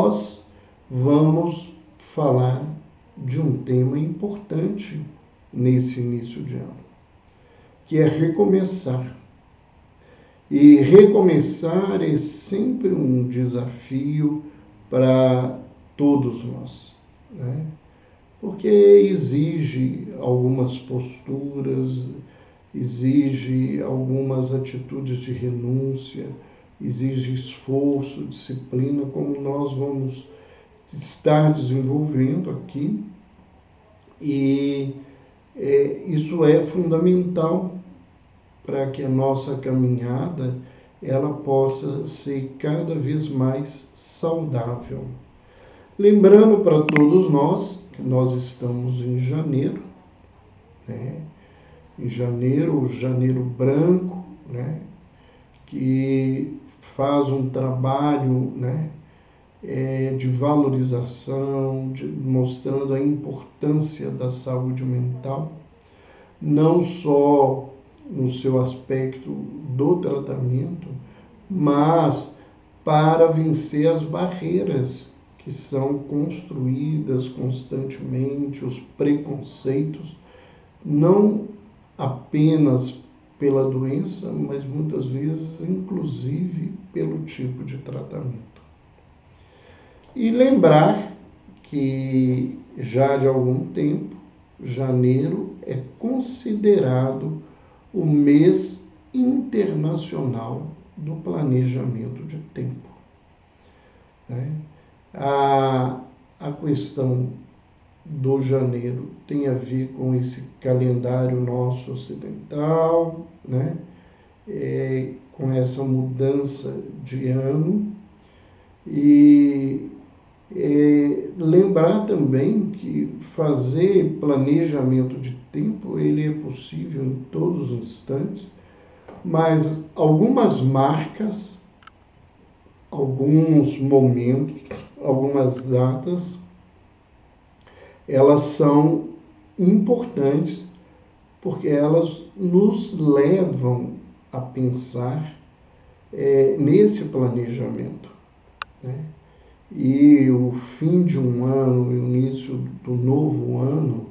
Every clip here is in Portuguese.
nós vamos falar de um tema importante nesse início de ano, que é recomeçar. E recomeçar é sempre um desafio para todos nós, né? Porque exige algumas posturas, exige algumas atitudes de renúncia, exige esforço, disciplina, como nós vamos estar desenvolvendo aqui. E isso é fundamental para que a nossa caminhada ela possa ser cada vez mais saudável. Lembrando para todos nós que nós estamos em janeiro, né? Em janeiro, o janeiro branco, né? Que faz um trabalho, né? De valorização, mostrando a importância da saúde mental, não só no seu aspecto do tratamento, mas para vencer as barreiras que são construídas constantemente, os preconceitos, não apenas pela doença, mas muitas vezes, inclusive, pelo tipo de tratamento. E lembrar que já de algum tempo, janeiro é considerado o mês internacional do planejamento de tempo, né? A questão do janeiro tem a ver com esse calendário nosso ocidental, né? Com essa mudança de ano. E lembrar também que fazer planejamento de tempo ele é possível em todos os instantes, mas algumas marcas, alguns momentos, algumas datas, elas são importantes porque elas nos levam a pensar nesse planejamento, né? E o fim de um ano e o início do novo ano,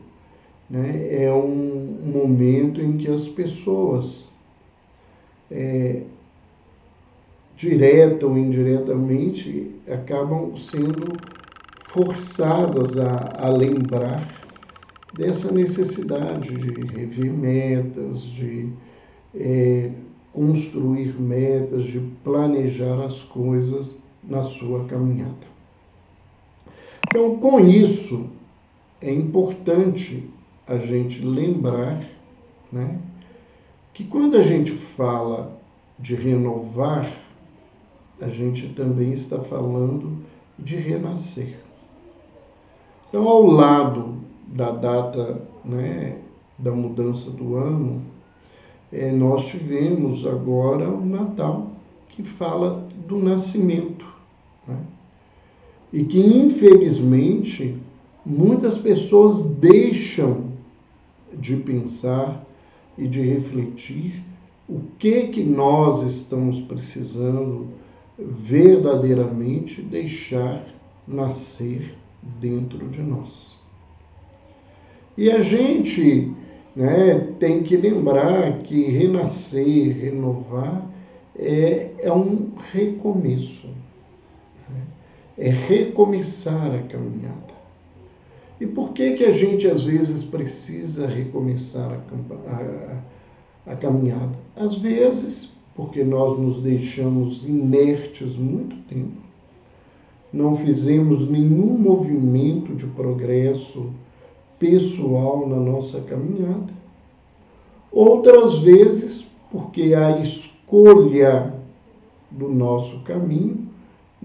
né, é um momento em que as pessoas, direta ou indiretamente, acabam sendo forçadas a lembrar dessa necessidade de rever metas, de construir metas, de planejar as coisas na sua caminhada. Então, com isso, é importante a gente lembrar, né, que quando a gente fala de renovar, a gente também está falando de renascer. Então, ao lado da data, né, da mudança do ano, nós tivemos agora o Natal, que fala do nascimento, né? E que, infelizmente, muitas pessoas deixam de pensar e de refletir o que nós estamos precisando verdadeiramente deixar nascer dentro de nós. E a gente, né, tem que lembrar que renascer, renovar, é um recomeço. É recomeçar a caminhada. E por que a gente às vezes precisa recomeçar a caminhada? Às vezes, porque nós nos deixamos inertes muito tempo, não fizemos nenhum movimento de progresso pessoal na nossa caminhada. Outras vezes, porque a escolha do nosso caminho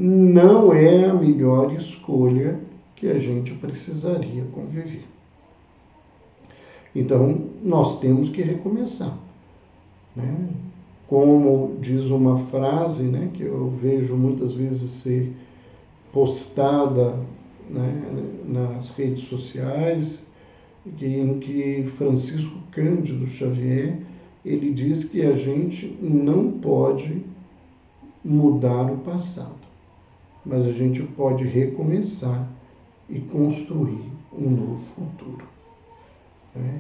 não é a melhor escolha que a gente precisaria conviver. Então, nós temos que recomeçar, né? Como diz uma frase, né, que eu vejo muitas vezes ser postada, né, nas redes sociais, em que Francisco Cândido Xavier, ele diz que a gente não pode mudar o passado, mas a gente pode recomeçar e construir um novo futuro.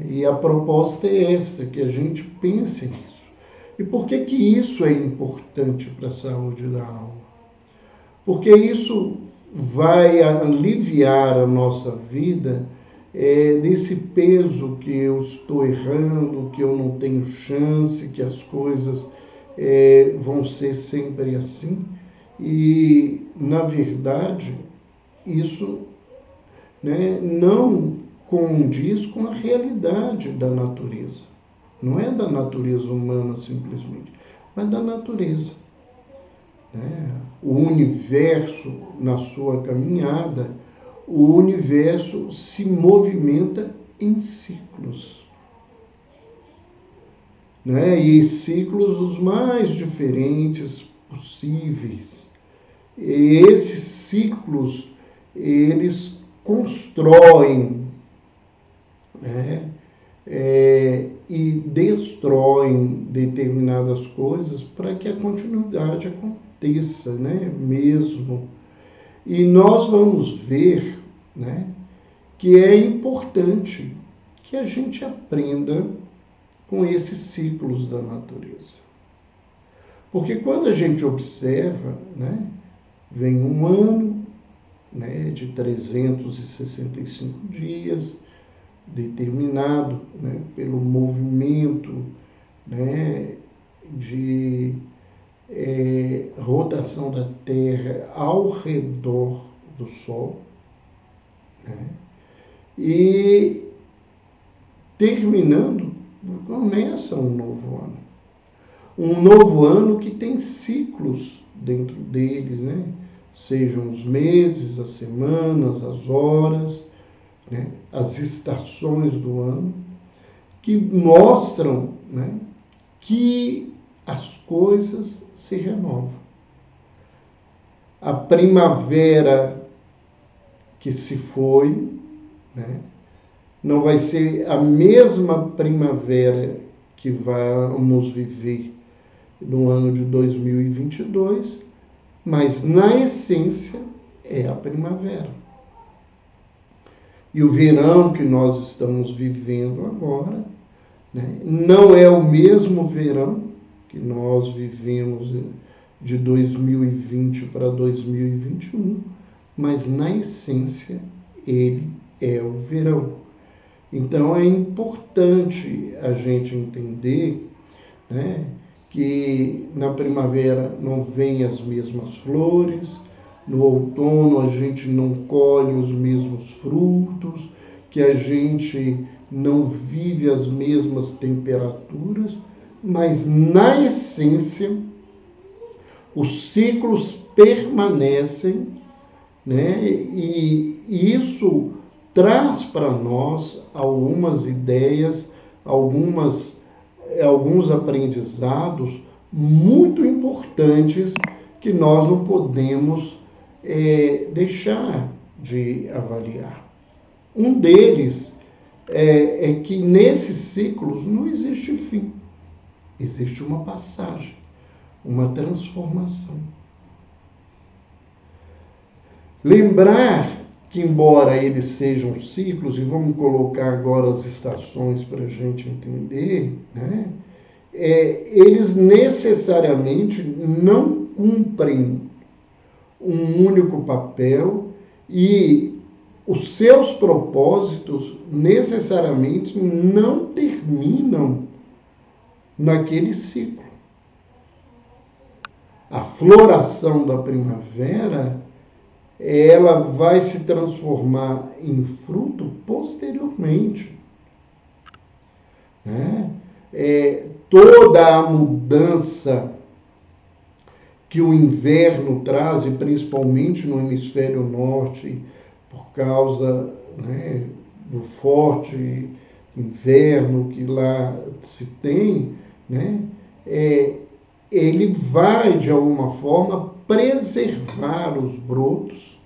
E a proposta é esta, que a gente pense nisso. E por que que isso é importante para a saúde da alma? Porque isso vai aliviar a nossa vida desse peso que eu estou errando, que eu não tenho chance, que as coisas vão ser sempre assim. E, na verdade, isso, né, não condiz com a realidade da natureza. Não é da natureza humana simplesmente, mas da natureza. Né? O universo, na sua caminhada, o universo se movimenta em ciclos. Né? E ciclos os mais diferentes possíveis. E esses ciclos, eles constroem, né? E destroem determinadas coisas para que a continuidade aconteça, né? Mesmo. E nós vamos ver, né, que é importante que a gente aprenda com esses ciclos da natureza. Porque quando a gente observa, né, vem um ano, né, de 365 dias, determinado, né, pelo movimento, né, de rotação da Terra ao redor do Sol, né, e terminando, começa um novo ano. Um novo ano que tem ciclos dentro deles, né? Sejam os meses, as semanas, as horas, né? As estações do ano, que mostram, né, que as coisas se renovam. A primavera que se foi, né, não vai ser a mesma primavera que vamos viver no ano de 2022, mas na essência é a primavera. E o verão que nós estamos vivendo agora, né, não é o mesmo verão que nós vivemos de 2020 para 2021, mas na essência ele é o verão. Então é importante a gente entender, né, que na primavera não vêm as mesmas flores, no outono a gente não colhe os mesmos frutos, que a gente não vive as mesmas temperaturas, mas na essência os ciclos permanecem, né? E isso traz para nós algumas ideias, alguns aprendizados muito importantes que nós não podemos deixar de avaliar. Um deles é que nesses ciclos não existe fim, existe uma passagem, uma transformação. Lembrar que, embora eles sejam ciclos, e vamos colocar agora as estações para a gente entender, né? Eles necessariamente não cumprem um único papel e os seus propósitos necessariamente não terminam naquele ciclo. A floração da primavera, ela vai se transformar em fruto posteriormente. Né? Toda a mudança que o inverno traz, e principalmente no hemisfério norte, por causa, né, do forte inverno que lá se tem, né, ele vai, de alguma forma, preservar os brotos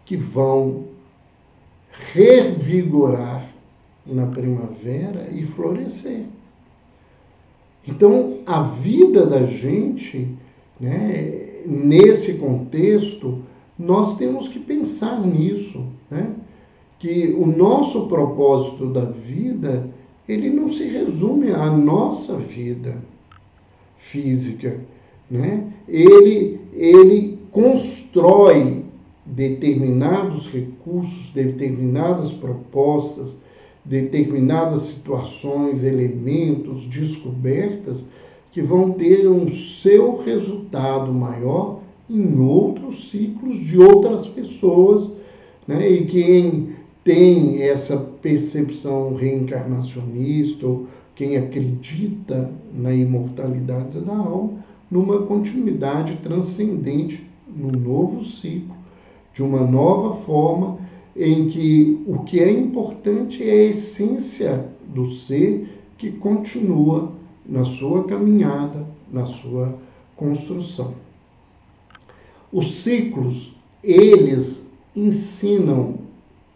que vão revigorar na primavera e florescer. Então, a vida da gente, né, nesse contexto, nós temos que pensar nisso, né? Que o nosso propósito da vida, ele não se resume à nossa vida física, né? Ele constrói determinados recursos, determinadas propostas, determinadas situações, elementos, descobertas que vão ter um seu resultado maior em outros ciclos de outras pessoas, né? E quem tem essa percepção reencarnacionista, ou quem acredita na imortalidade da alma, numa continuidade transcendente, num novo ciclo, de uma nova forma, em que o que é importante é a essência do ser que continua na sua caminhada, na sua construção. Os ciclos, eles ensinam,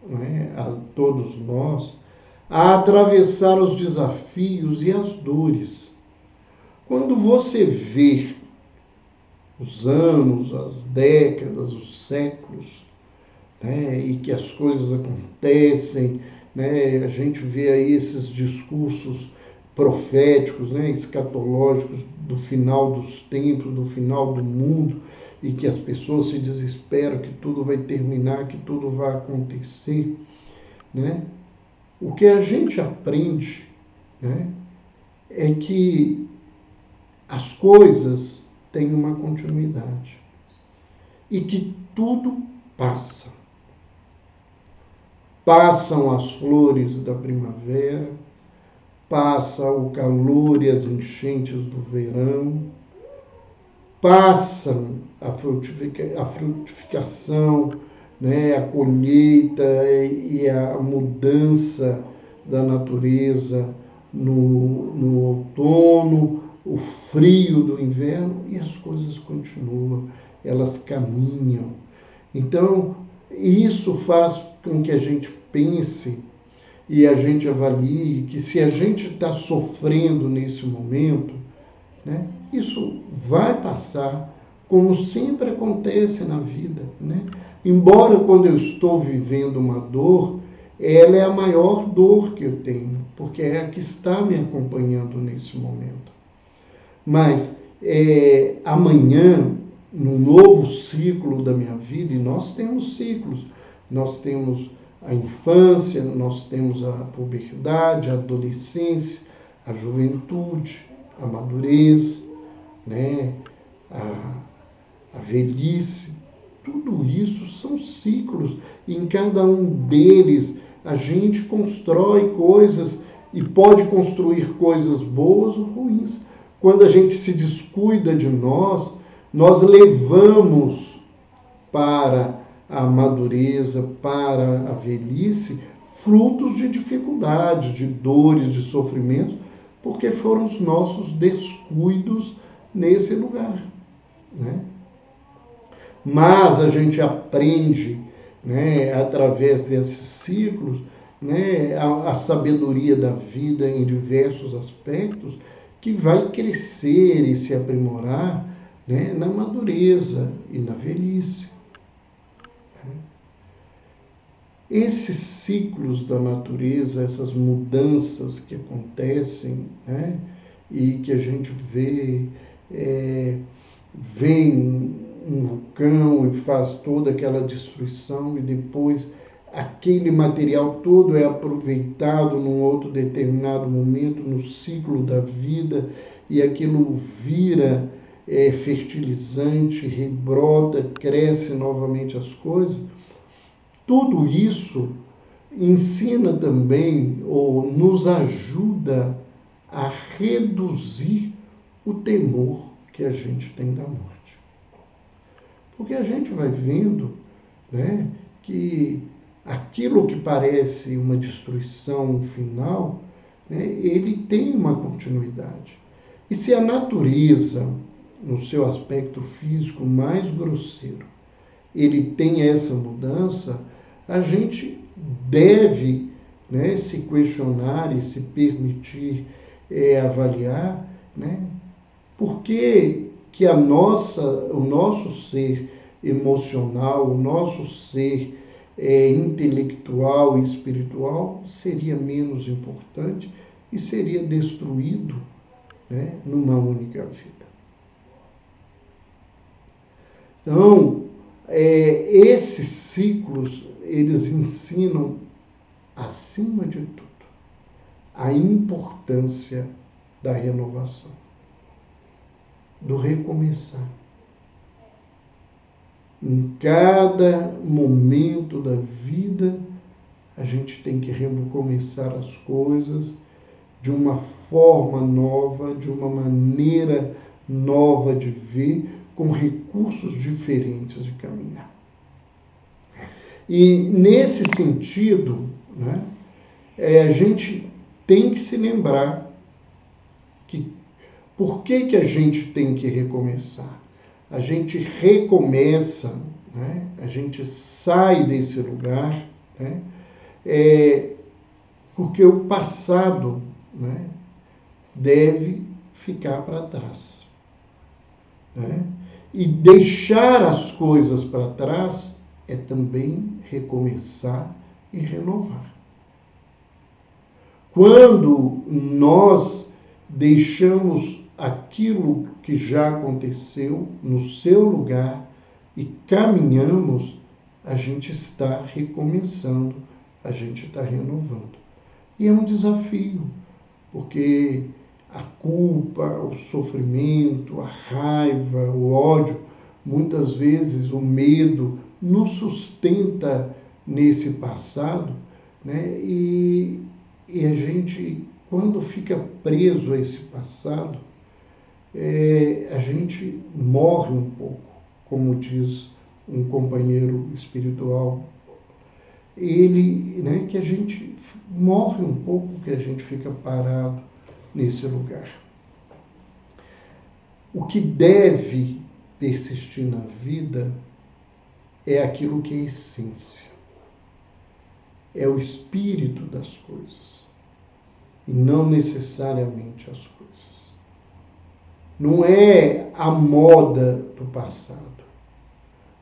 né, a todos nós a atravessar os desafios e as dores. Quando você vê os anos, as décadas, os séculos, né, e que as coisas acontecem, né, a gente vê aí esses discursos proféticos, né, escatológicos do final dos tempos, do final do mundo, e que as pessoas se desesperam que tudo vai terminar, que tudo vai acontecer, né? O que a gente aprende, né, é que as coisas têm uma continuidade e que tudo passa. Passam as flores da primavera, passa o calor e as enchentes do verão, passam a frutificação, né, a colheita e a mudança da natureza no outono, o frio do inverno, e as coisas continuam, elas caminham. Então, isso faz com que a gente pense e a gente avalie que se a gente está sofrendo nesse momento, né, isso vai passar, como sempre acontece na vida, né? Embora quando eu estou vivendo uma dor, ela é a maior dor que eu tenho, porque é a que está me acompanhando nesse momento. Mas amanhã, num novo ciclo da minha vida, e nós temos ciclos, nós temos a infância, nós temos a puberdade, a adolescência, a juventude, a madurez, né, a velhice. Tudo isso são ciclos, e em cada um deles a gente constrói coisas e pode construir coisas boas ou ruins. Quando a gente se descuida de nós, nós levamos para a madureza, para a velhice, frutos de dificuldades, de dores, de sofrimentos, porque foram os nossos descuidos nesse lugar, né? Mas a gente aprende, né, através desses ciclos, né, a sabedoria da vida em diversos aspectos, que vai crescer e se aprimorar, né, na madureza e na velhice. Esses ciclos da natureza, essas mudanças que acontecem, né, e que a gente vê, vem um vulcão e faz toda aquela destruição, e depois aquele material todo é aproveitado num outro determinado momento no ciclo da vida, e aquilo vira fertilizante, rebrota, cresce novamente as coisas. Tudo isso ensina também, ou nos ajuda a reduzir o temor que a gente tem da morte. Porque a gente vai vendo, né, que aquilo que parece uma destruição final, né, ele tem uma continuidade. E se a natureza, no seu aspecto físico mais grosseiro, ele tem essa mudança, a gente deve, né, se questionar e se permitir avaliar, né, por que que o nosso ser emocional, o nosso ser intelectual e espiritual seria menos importante e seria destruído, né, numa única vida. Então, esses ciclos, eles ensinam, acima de tudo, a importância da renovação, do recomeçar. Em cada momento da vida, a gente tem que recomeçar as coisas de uma forma nova, de uma maneira nova de ver, com recursos diferentes de caminhar. E nesse sentido, né, a gente tem que se lembrar que por que a gente tem que recomeçar? A gente recomeça, né, a gente sai desse lugar, né, porque o passado, né, deve ficar para trás. Né? E deixar as coisas para trás é também recomeçar e renovar. Quando nós deixamos aquilo que já aconteceu no seu lugar e caminhamos, a gente está recomeçando, a gente está renovando. E é um desafio, porque a culpa, o sofrimento, a raiva, o ódio, muitas vezes o medo nos sustenta nesse passado, né? E a gente, quando fica preso a esse passado, a gente morre um pouco, como diz um companheiro espiritual. Né, que a gente morre um pouco, que a gente fica parado nesse lugar. O que deve persistir na vida é aquilo que é essência, é o espírito das coisas, e não necessariamente as coisas. Não é a moda do passado,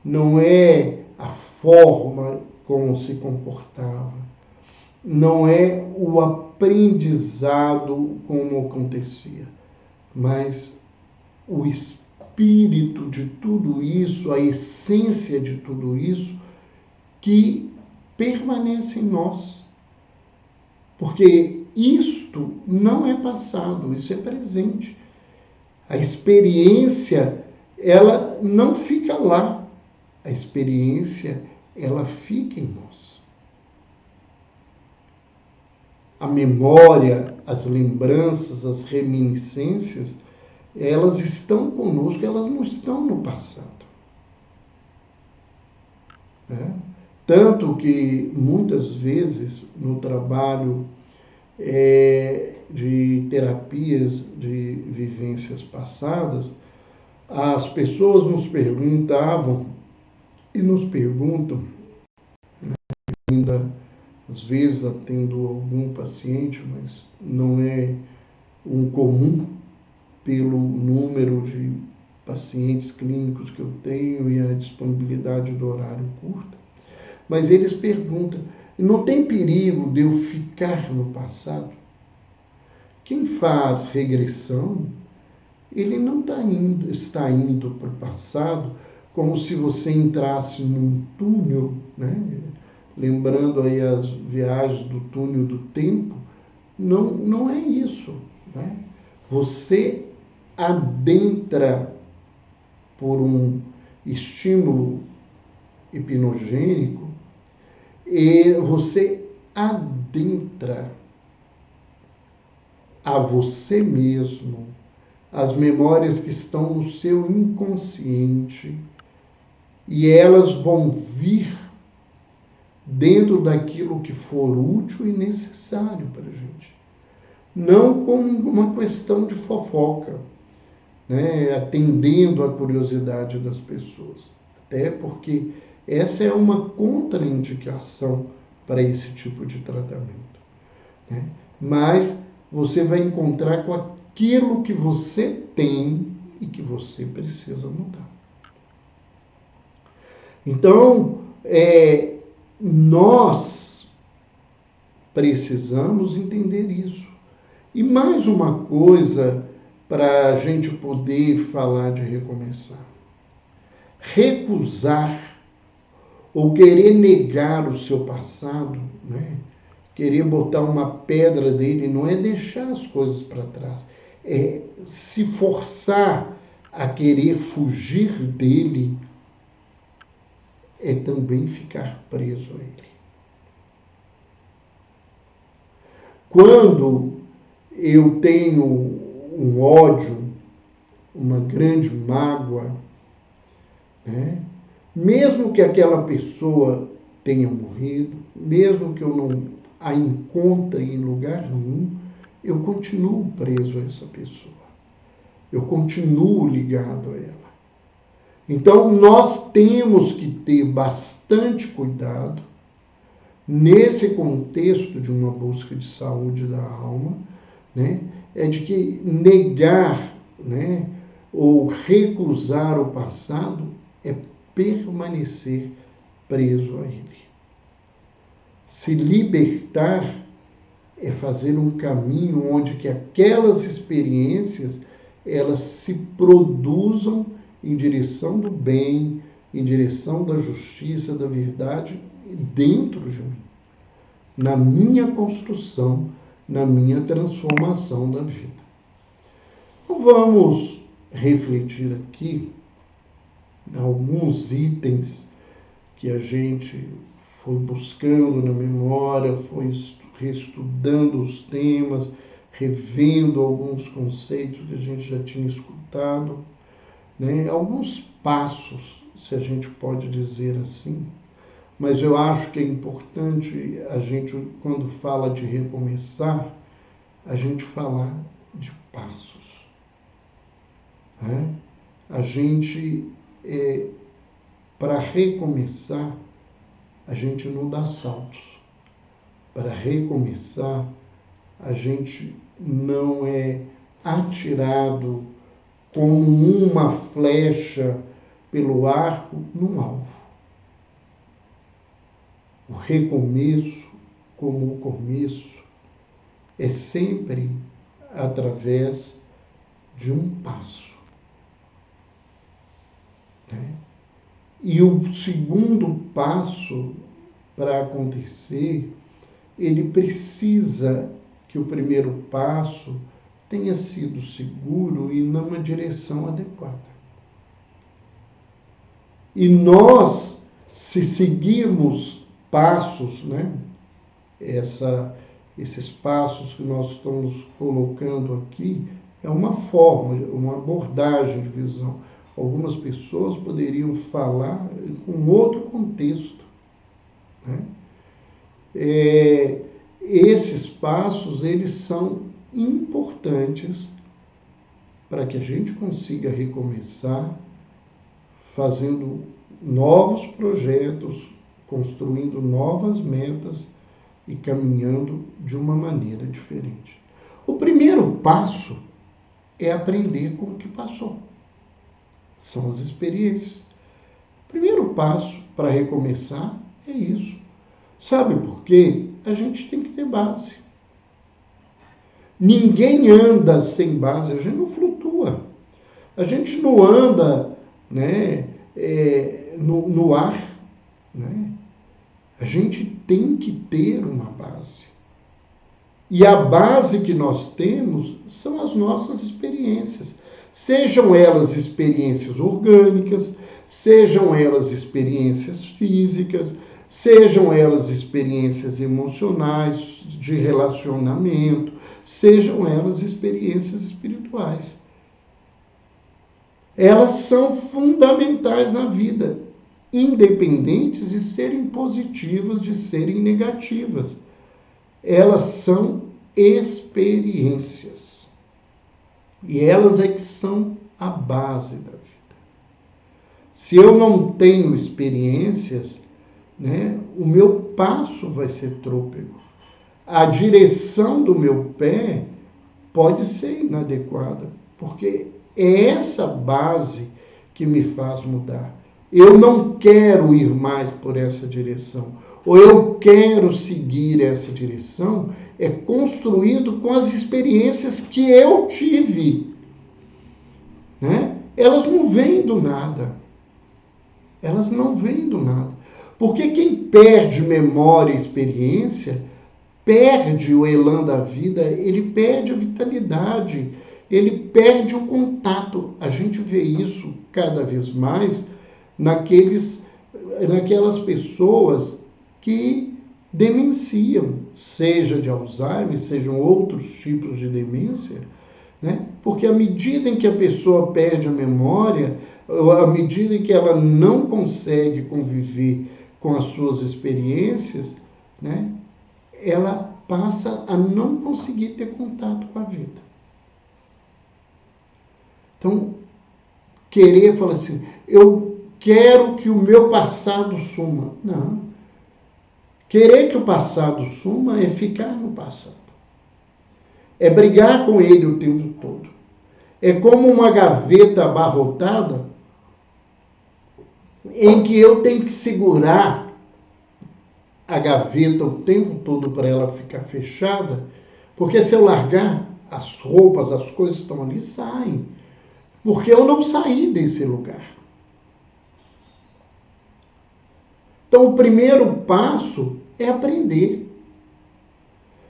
não é a forma como se comportava, não é o aprendizado como acontecia, mas o espírito de tudo isso, a essência de tudo isso, que permanece em nós. Porque isto não é passado, isso é presente. A experiência, ela não fica lá. A experiência, ela fica em nós. A memória, as lembranças, as reminiscências, elas estão conosco, elas não estão no passado. Né? Tanto que, muitas vezes, no trabalho de terapias de vivências passadas, as pessoas nos perguntavam e nos perguntam, ainda às vezes atendo algum paciente, mas não é um comum pelo número de pacientes clínicos que eu tenho e a disponibilidade do horário curta, mas eles perguntam, não tem perigo de eu ficar no passado? Quem faz regressão, ele não está indo para o passado como se você entrasse num túnel, né? Lembrando aí as viagens do túnel do tempo, não é isso. Né? Você adentra por um estímulo hipnogênico e você adentra a você mesmo as memórias que estão no seu inconsciente e elas vão vir dentro daquilo que for útil e necessário para a gente. Não como uma questão de fofoca, né, atendendo à curiosidade das pessoas. Até porque essa é uma contraindicação para esse tipo de tratamento. Né? Mas você vai encontrar com aquilo que você tem e que você precisa mudar. Então, nós precisamos entender isso. E mais uma coisa para a gente poder falar de recomeçar. Recusar ou querer negar o seu passado, né? Querer botar uma pedra dele, não é deixar as coisas para trás, é se forçar a querer fugir dele, é também ficar preso a ele. Quando eu tenho um ódio, uma grande mágoa, né? Mesmo que aquela pessoa tenha morrido, mesmo que eu não a encontre em lugar nenhum, eu continuo preso a essa pessoa. Eu continuo ligado a ela. Então, nós temos que ter bastante cuidado nesse contexto de uma busca de saúde da alma, né? É de que negar, né, ou recusar o passado é permanecer preso a ele. Se libertar é fazer um caminho onde que aquelas experiências elas se produzam em direção do bem, em direção da justiça, da verdade, dentro de mim, na minha construção, na minha transformação da vida. Então vamos refletir aqui alguns itens que a gente foi buscando na memória, foi reestudando os temas, revendo alguns conceitos que a gente já tinha escutado, né? Alguns passos, se a gente pode dizer assim, mas eu acho que é importante a gente, quando fala de recomeçar, a gente falar de passos, né? A gente, para recomeçar, a gente não dá saltos. Para recomeçar, a gente não é atirado como uma flecha pelo arco num alvo. O recomeço, como o começo, é sempre através de um passo, né? E o segundo passo para acontecer, ele precisa que o primeiro passo tenha sido seguro e numa direção adequada. E nós, se seguirmos passos, né? Esses passos que nós estamos colocando aqui, é uma forma, uma abordagem de visão. Algumas pessoas poderiam falar com outro contexto, né? Esses passos, eles são importantes para que a gente consiga recomeçar fazendo novos projetos, construindo novas metas e caminhando de uma maneira diferente. O primeiro passo é aprender com o que passou. São as experiências. O primeiro passo para recomeçar é isso. Sabe por quê? A gente tem que ter base. Ninguém anda sem base, a gente não flutua. A gente não anda, né, no ar, né? A gente tem que ter uma base. E a base que nós temos são as nossas experiências. Sejam elas experiências orgânicas, sejam elas experiências físicas, sejam elas experiências emocionais, de relacionamento, sejam elas experiências espirituais. Elas são fundamentais na vida, independentes de serem positivas, de serem negativas. Elas são experiências. E elas é que são a base da vida. Se eu não tenho experiências, né, o meu passo vai ser trôpego. A direção do meu pé pode ser inadequada, porque É essa base que me faz mudar. Eu não quero ir mais por essa direção, ou eu quero seguir essa direção, é construído com as experiências que eu tive, né? Elas não vêm do nada. Elas não vêm do nada. Porque quem perde memória e experiência, perde o elan da vida, ele perde a vitalidade, ele perde o contato. A gente vê isso cada vez mais naquelas pessoas que demenciam, seja de Alzheimer, sejam outros tipos de demência, né? Porque à medida em que a pessoa perde a memória, à medida em que ela não consegue conviver com as suas experiências, né? Ela passa a não conseguir ter contato com a vida. Então, querer falar assim, eu quero que o meu passado suma. Não. Querer que o passado suma é ficar no passado. É brigar com ele o tempo todo. É como uma gaveta abarrotada em que eu tenho que segurar a gaveta o tempo todo para ela ficar fechada, porque se eu largar, as roupas, as coisas estão ali, saem. Porque eu não saí desse lugar. Então, o primeiro passo é aprender.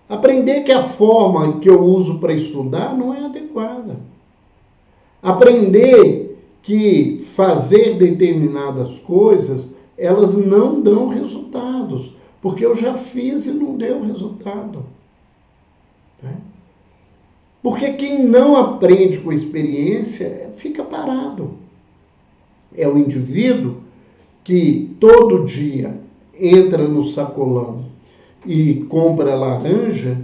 Aprender que a forma que eu uso para estudar não é adequada. Aprender que fazer determinadas coisas, elas não dão resultados. Porque eu já fiz e não deu resultado. Né? Porque quem não aprende com experiência fica parado. É o indivíduo que todo dia entra no sacolão e compra laranja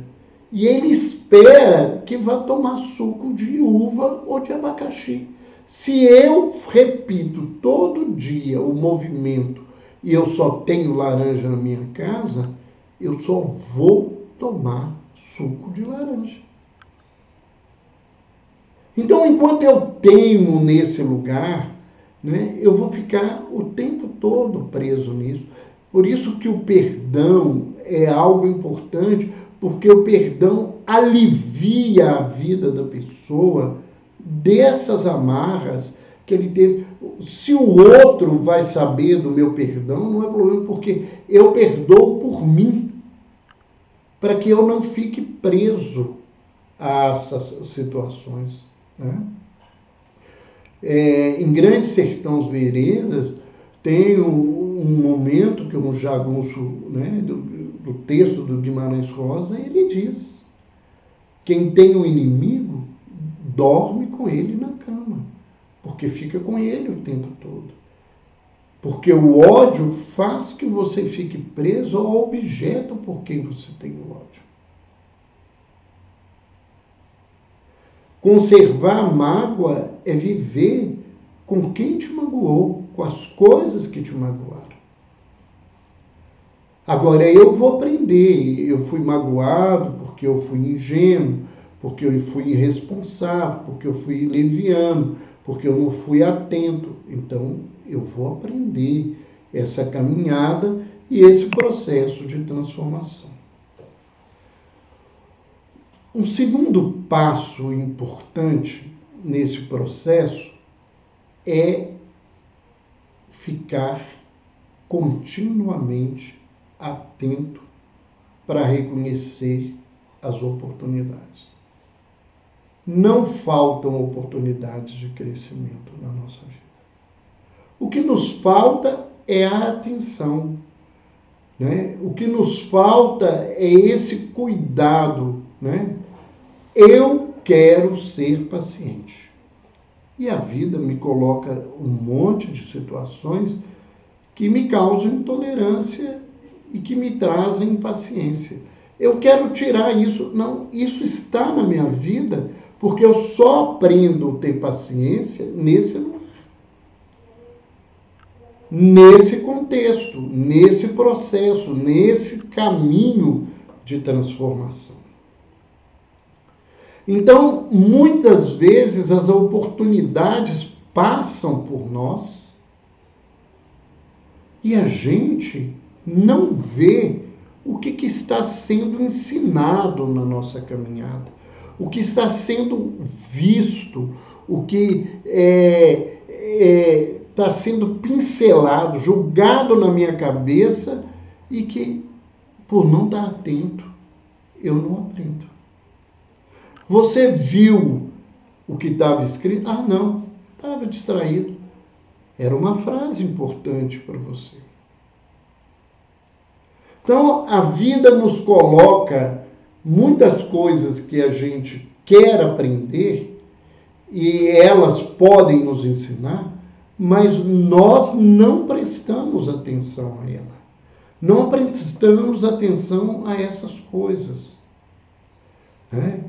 e ele espera que vá tomar suco de uva ou de abacaxi. Se eu repito todo dia o movimento e eu só tenho laranja na minha casa, eu só vou tomar suco de laranja. Então, enquanto eu teimo nesse lugar, né, eu vou ficar o tempo todo preso nisso. Por isso que o perdão é algo importante, porque o perdão alivia a vida da pessoa dessas amarras que ele teve. Se o outro vai saber do meu perdão, não é problema, porque eu perdoo por mim, para que eu não fique preso a essas situações. Né? Em Grande Sertão Veredas, tem um momento que um jagunço, né, do texto do Guimarães Rosa, ele diz: quem tem um inimigo, dorme com ele na cama, porque fica com ele o tempo todo. Porque o ódio faz que você fique preso ao objeto por quem você tem o ódio. Conservar a mágoa é viver com quem te magoou, com as coisas que te magoaram. Agora, eu vou aprender. Eu fui magoado porque eu fui ingênuo, porque eu fui irresponsável, porque eu fui leviano, porque eu não fui atento. Então, eu vou aprender essa caminhada e esse processo de transformação. Um segundo passo importante nesse processo é ficar continuamente atento para reconhecer as oportunidades. Não faltam oportunidades de crescimento na nossa vida. O que nos falta é a atenção, né? O que nos falta é esse cuidado, né? Eu quero ser paciente. E a vida me coloca um monte de situações que me causam intolerância e que me trazem impaciência. Eu quero tirar isso. Não, isso está na minha vida porque eu só aprendo a ter paciência nesse lugar. Nesse contexto, nesse processo, nesse caminho de transformação. Então, muitas vezes as oportunidades passam por nós e a gente não vê o que está sendo ensinado na nossa caminhada, o que está sendo visto, o que está sendo pincelado, jogado na minha cabeça e que, por não estar atento, eu não aprendo. Você viu o que estava escrito? Ah, não, estava distraído. Era uma frase importante para você. Então, a vida nos coloca muitas coisas que a gente quer aprender e elas podem nos ensinar, mas nós não prestamos atenção a ela. Não prestamos atenção a essas coisas. Né?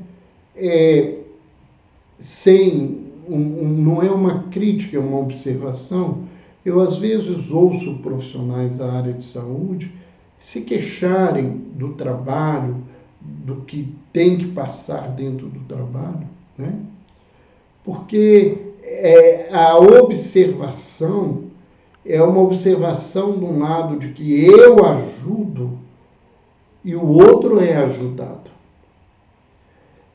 Não é uma crítica, é uma observação. Eu, às vezes, ouço profissionais da área de saúde se queixarem do trabalho, do que tem que passar dentro do trabalho, né? Porque a observação é uma observação de um lado de que eu ajudo e o outro é ajudado.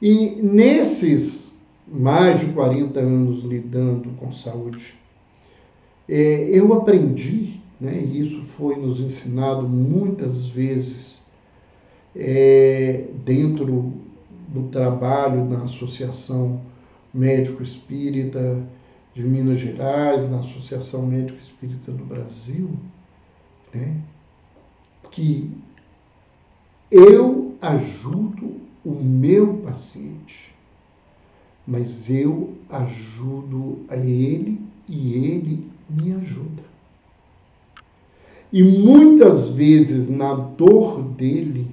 E nesses mais de 40 anos lidando com saúde, eu aprendi, né, e isso foi nos ensinado muitas vezes dentro do trabalho na Associação Médico Espírita de Minas Gerais, na Associação Médico Espírita do Brasil, né, que eu ajudo o meu paciente, mas eu ajudo a ele e ele me ajuda. E muitas vezes na dor dele,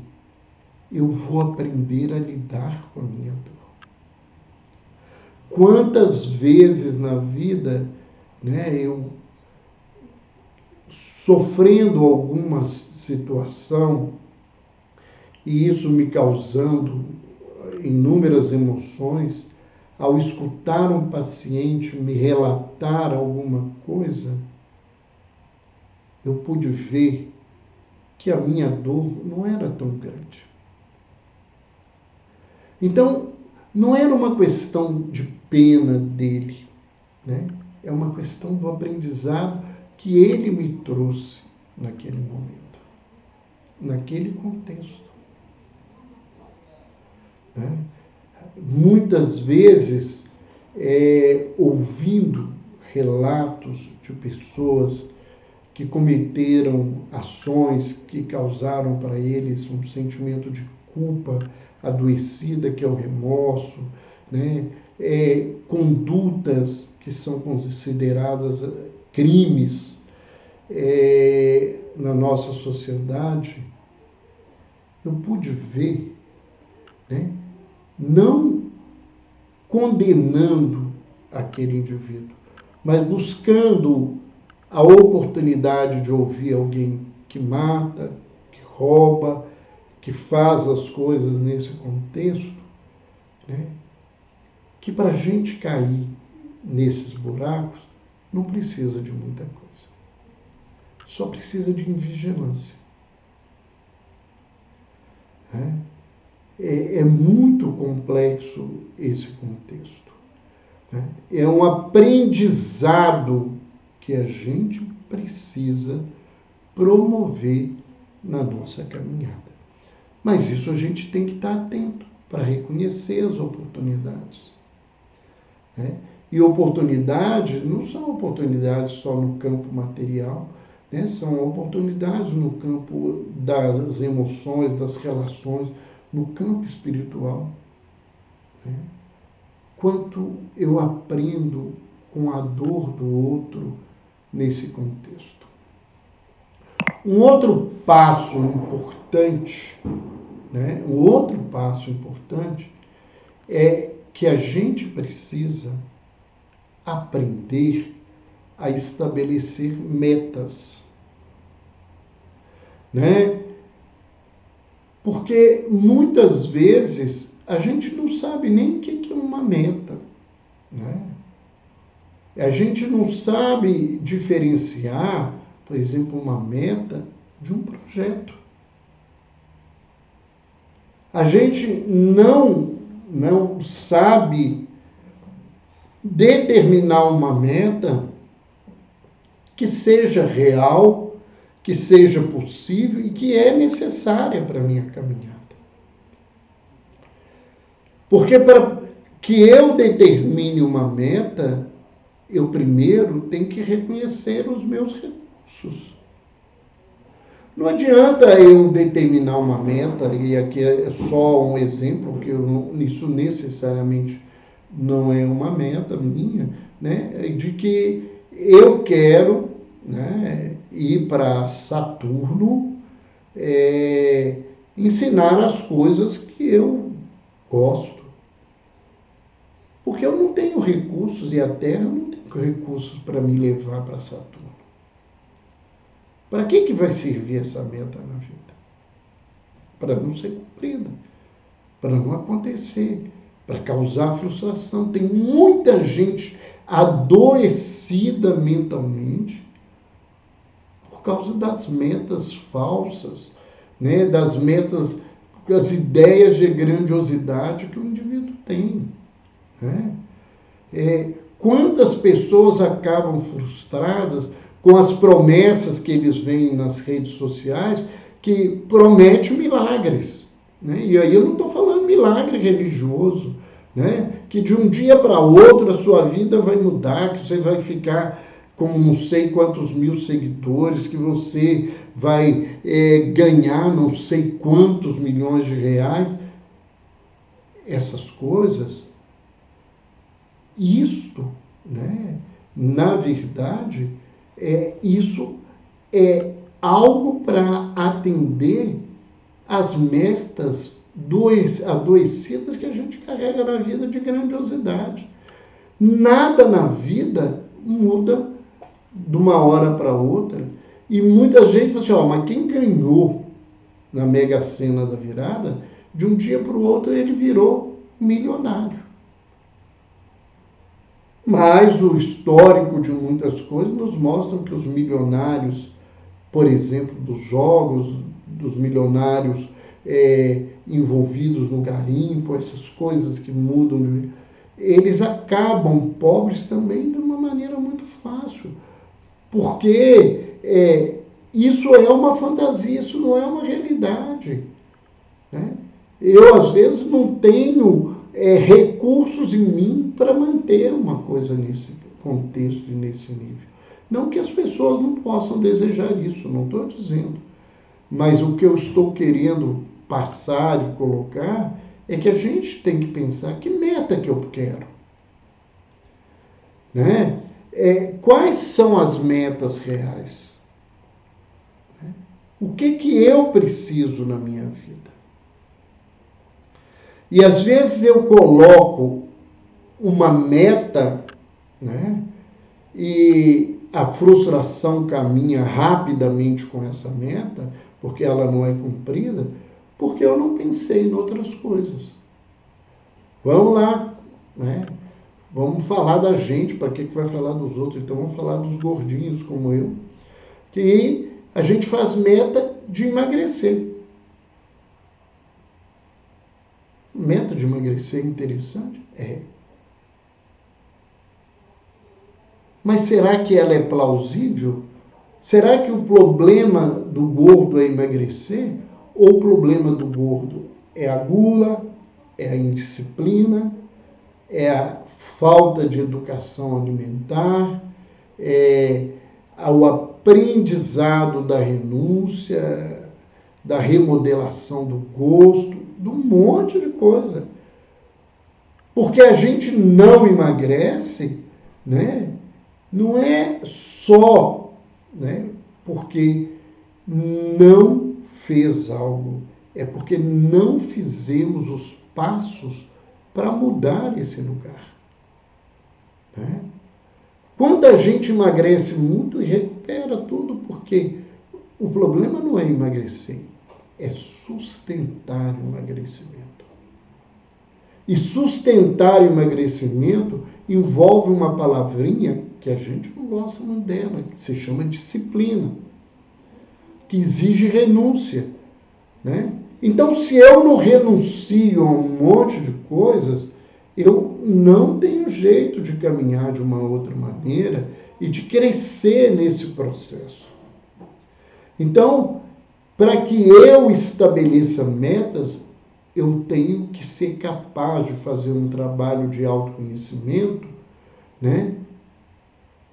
eu vou aprender a lidar com a minha dor. Quantas vezes na vida, né, eu sofrendo alguma situação e isso me causando inúmeras emoções, ao escutar um paciente me relatar alguma coisa, eu pude ver que a minha dor não era tão grande. Então, não era uma questão de pena dele, né? É uma questão do aprendizado que ele me trouxe naquele momento, naquele contexto. Né? Muitas vezes, ouvindo relatos de pessoas que cometeram ações que causaram para eles um sentimento de culpa adoecida, que é o remorso, né? Condutas que são consideradas crimes na nossa sociedade, eu pude ver, né? Não condenando aquele indivíduo, mas buscando a oportunidade de ouvir alguém que mata, que rouba, que faz as coisas nesse contexto, né? Que para a gente cair nesses buracos não precisa de muita coisa. Só precisa de vigilância. Né? É muito complexo esse contexto. Né? É um aprendizado que a gente precisa promover na nossa caminhada. Mas isso a gente tem que estar atento para reconhecer as oportunidades. Né? E oportunidades não são oportunidades só no campo material, né? São oportunidades no campo das emoções, das relações, no campo espiritual. Né? Quanto eu aprendo com a dor do outro nesse contexto. Um outro passo importante, né? Um outro passo importante é que a gente precisa aprender a estabelecer metas, né? Porque muitas vezes a gente não sabe nem o que é uma meta, né? A gente não sabe diferenciar, por exemplo, uma meta de um projeto. A gente não sabe determinar uma meta que seja real, que seja possível e que é necessária para a minha caminhada. Porque para que eu determine uma meta, eu primeiro tenho que reconhecer os meus recursos. Não adianta eu determinar uma meta, e aqui é só um exemplo, que isso necessariamente não é uma meta minha, né, de que eu quero, né, ir para Saturno, ensinar as coisas que eu gosto. Porque eu não tenho recursos, e a Terra não tem recursos para me levar para Saturno. Para que vai servir essa meta na vida? Para não ser cumprida, para não acontecer, para causar frustração. Tem muita gente adoecida mentalmente por causa das metas falsas, né? Das metas, das ideias de grandiosidade que o indivíduo tem, né? Quantas pessoas acabam frustradas com as promessas que eles veem nas redes sociais, que prometem milagres, né? E aí eu não estou falando milagre religioso, né? Que de um dia para outro a sua vida vai mudar, que você vai ficar com não sei quantos mil seguidores, que você vai ganhar não sei quantos milhões de reais. Essas coisas, isto, né, na verdade, isso é algo para atender as metas adoecidas que a gente carrega na vida de grandiosidade. Nada na vida muda de uma hora para outra. E muita gente fala assim, mas quem ganhou na Mega Sena da virada, de um dia para o outro ele virou milionário. Mas o histórico de muitas coisas nos mostra que os milionários, por exemplo, dos jogos, dos milionários envolvidos no garimpo, essas coisas que mudam, eles acabam pobres também de uma maneira muito fácil. Porque isso é uma fantasia, isso não é uma realidade, né? Eu, às vezes, não tenho recursos em mim para manter uma coisa nesse contexto e nesse nível. Não que as pessoas não possam desejar isso, não estou dizendo. Mas o que eu estou querendo passar e colocar é que a gente tem que pensar que meta que eu quero, né? Quais são as metas reais? O que eu preciso na minha vida? E às vezes eu coloco uma meta, né? E a frustração caminha rapidamente com essa meta, porque ela não é cumprida, porque eu não pensei em outras coisas. Vamos lá, né? Vamos falar da gente, para que vai falar dos outros? Então vamos falar dos gordinhos como eu, que a gente faz meta de emagrecer. Meta de emagrecer interessante? Mas será que ela é plausível? Será que o problema do gordo é emagrecer? Ou o problema do gordo é a gula, é a indisciplina, é a falta de educação alimentar, é o aprendizado da renúncia, da remodelação do gosto, de um monte de coisa. Porque a gente não emagrece, né? Não é só, né, porque não fez algo, é porque não fizemos os passos para mudar esse lugar, né? Quanta gente emagrece muito e recupera tudo, porque o problema não é emagrecer. é sustentar o emagrecimento. E sustentar o emagrecimento envolve uma palavrinha que a gente não gosta muito dela, que se chama disciplina, que exige renúncia, né? Então, se eu não renuncio a um monte de coisas, eu não tenho jeito de caminhar de uma outra maneira e de crescer nesse processo. Então, para que eu estabeleça metas, eu tenho que ser capaz de fazer um trabalho de autoconhecimento, né?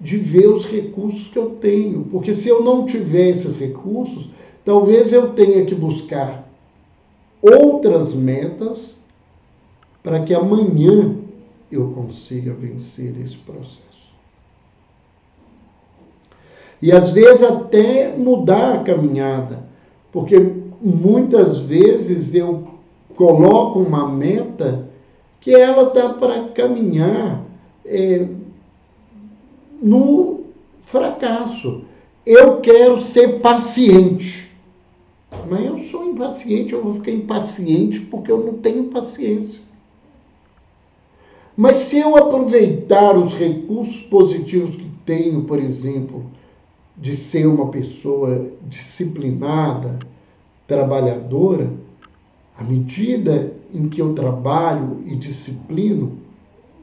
De ver os recursos que eu tenho. Porque se eu não tiver esses recursos, talvez eu tenha que buscar outras metas para que amanhã eu consiga vencer esse processo. E às vezes até mudar a caminhada, porque muitas vezes eu coloco uma meta que ela está para caminhar no fracasso. Eu quero ser paciente, mas eu sou impaciente, eu vou ficar impaciente porque eu não tenho paciência. Mas se eu aproveitar os recursos positivos que tenho, por exemplo, de ser uma pessoa disciplinada, trabalhadora, à medida em que eu trabalho e disciplino,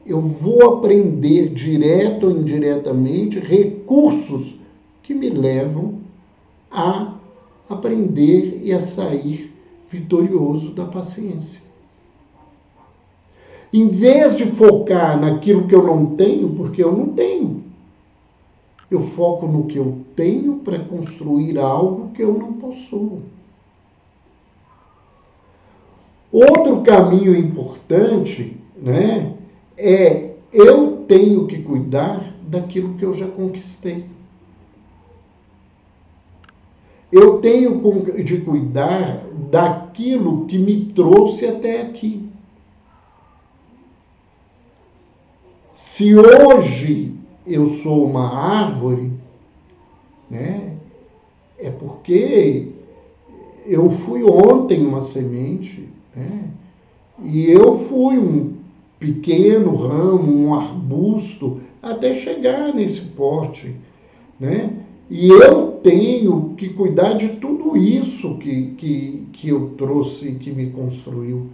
eu vou aprender direto ou indiretamente recursos que me levam a aprender e a sair vitorioso da paciência. Em vez de focar naquilo que eu não tenho, porque eu não tenho, eu foco no que eu tenho para construir algo que eu não possuo. Outro caminho importante, né, é eu tenho que cuidar daquilo que eu já conquistei. Eu tenho de cuidar daquilo que me trouxe até aqui. Se hoje eu sou uma árvore, né, é porque eu fui ontem uma semente, né, e eu fui um pequeno ramo, um arbusto, até chegar nesse porte, né? E eu tenho que cuidar de tudo isso que eu trouxe, que me construiu.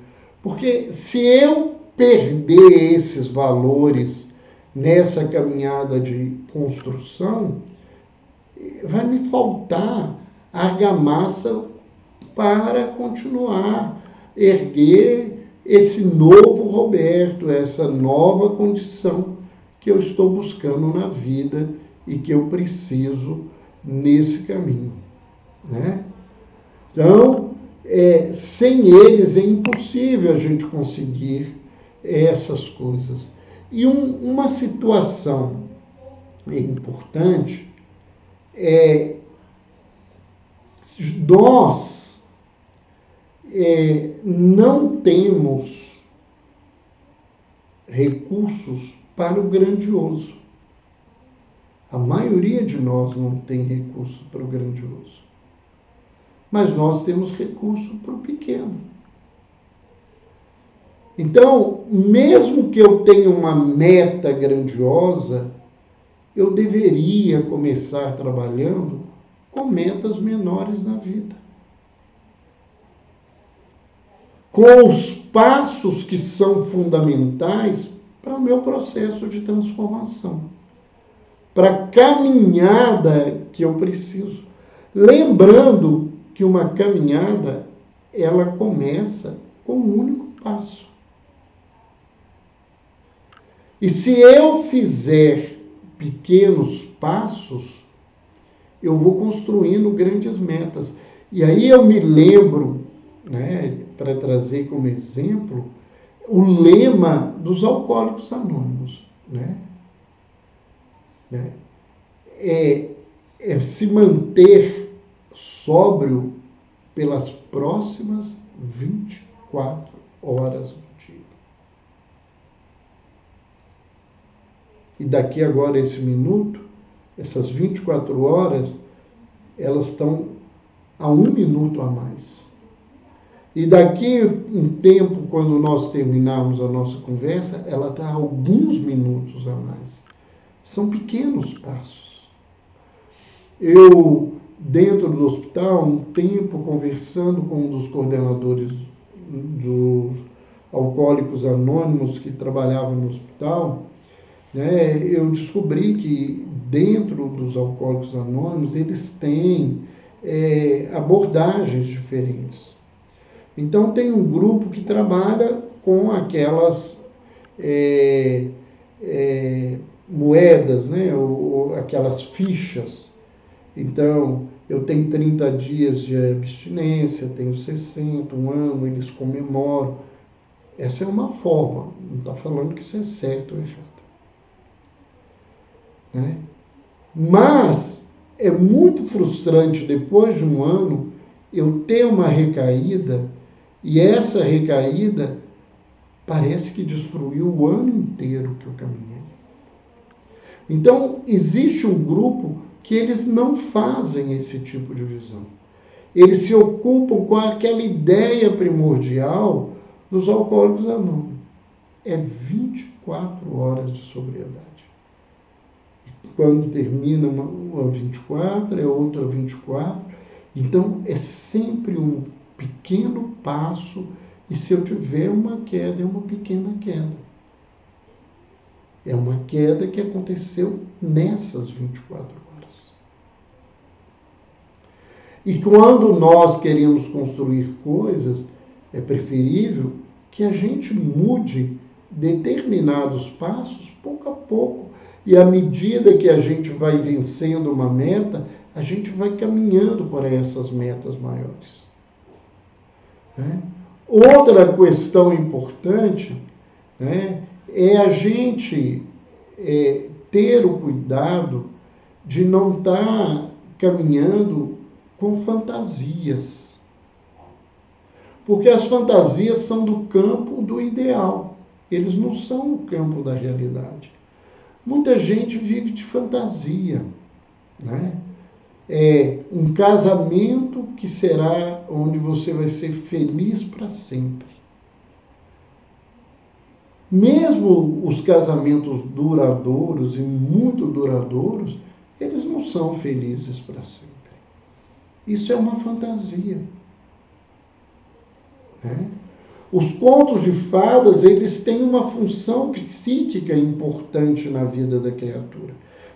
Porque se eu perder esses valores nessa caminhada de construção, vai me faltar argamassa para continuar erguer esse novo Roberto, essa nova condição que eu estou buscando na vida e que eu preciso nesse caminho, né? Então, sem eles é impossível a gente conseguir essas coisas. E uma situação importante é nós não temos recursos para o grandioso. A maioria de nós não tem recursos para o grandioso. Mas nós temos recurso para o pequeno. Então, mesmo que eu tenha uma meta grandiosa, eu deveria começar trabalhando com metas menores na vida. Com os passos que são fundamentais para o meu processo de transformação, para a caminhada que eu preciso. Lembrando que uma caminhada, ela começa com um único passo. E se eu fizer pequenos passos, eu vou construindo grandes metas. E aí eu me lembro, né, para trazer como exemplo, o lema dos Alcoólicos Anônimos, né? É se manter sóbrio pelas próximas 24 horas do dia. E daqui agora esse minuto, essas 24 horas, elas estão a 1 minuto a mais. E daqui um tempo, quando nós terminarmos a nossa conversa, ela está alguns minutos a mais. São pequenos passos. Eu, dentro do hospital, um tempo conversando com um dos coordenadores dos Alcoólicos Anônimos que trabalhava no hospital, né, eu descobri que dentro dos Alcoólicos Anônimos eles têm abordagens diferentes. Então tem um grupo que trabalha com aquelas moedas, né, ou aquelas fichas. Então, eu tenho 30 dias de abstinência, tenho 60, um ano, eles comemoram. Essa é uma forma, não está falando que isso é certo ou errado. Né? Mas é muito frustrante, depois de um ano, eu ter uma recaída, e essa recaída parece que destruiu o ano inteiro que eu caminhei. Então, existe um grupo que eles não fazem esse tipo de visão. Eles se ocupam com aquela ideia primordial dos Alcoólicos Anônimos. É 24 horas de sobriedade. Quando termina uma 24, é outra 24. Então, é sempre um pequeno passo, e se eu tiver uma queda, é uma pequena queda. É uma queda que aconteceu nessas 24 horas. E quando nós queremos construir coisas, é preferível que a gente mude determinados passos pouco a pouco. E à medida que a gente vai vencendo uma meta, a gente vai caminhando para essas metas maiores. Né? Outra questão importante, né, é a gente ter o cuidado de não estar caminhando com fantasias. Porque as fantasias são do campo do ideal. Eles não são o campo da realidade. Muita gente vive de fantasia. Né? É um casamento que será onde você vai ser feliz para sempre. Mesmo os casamentos duradouros e muito duradouros, eles não são felizes para sempre. Isso é uma fantasia. Né? Os contos de fadas, eles têm uma função psíquica importante na vida da criatura.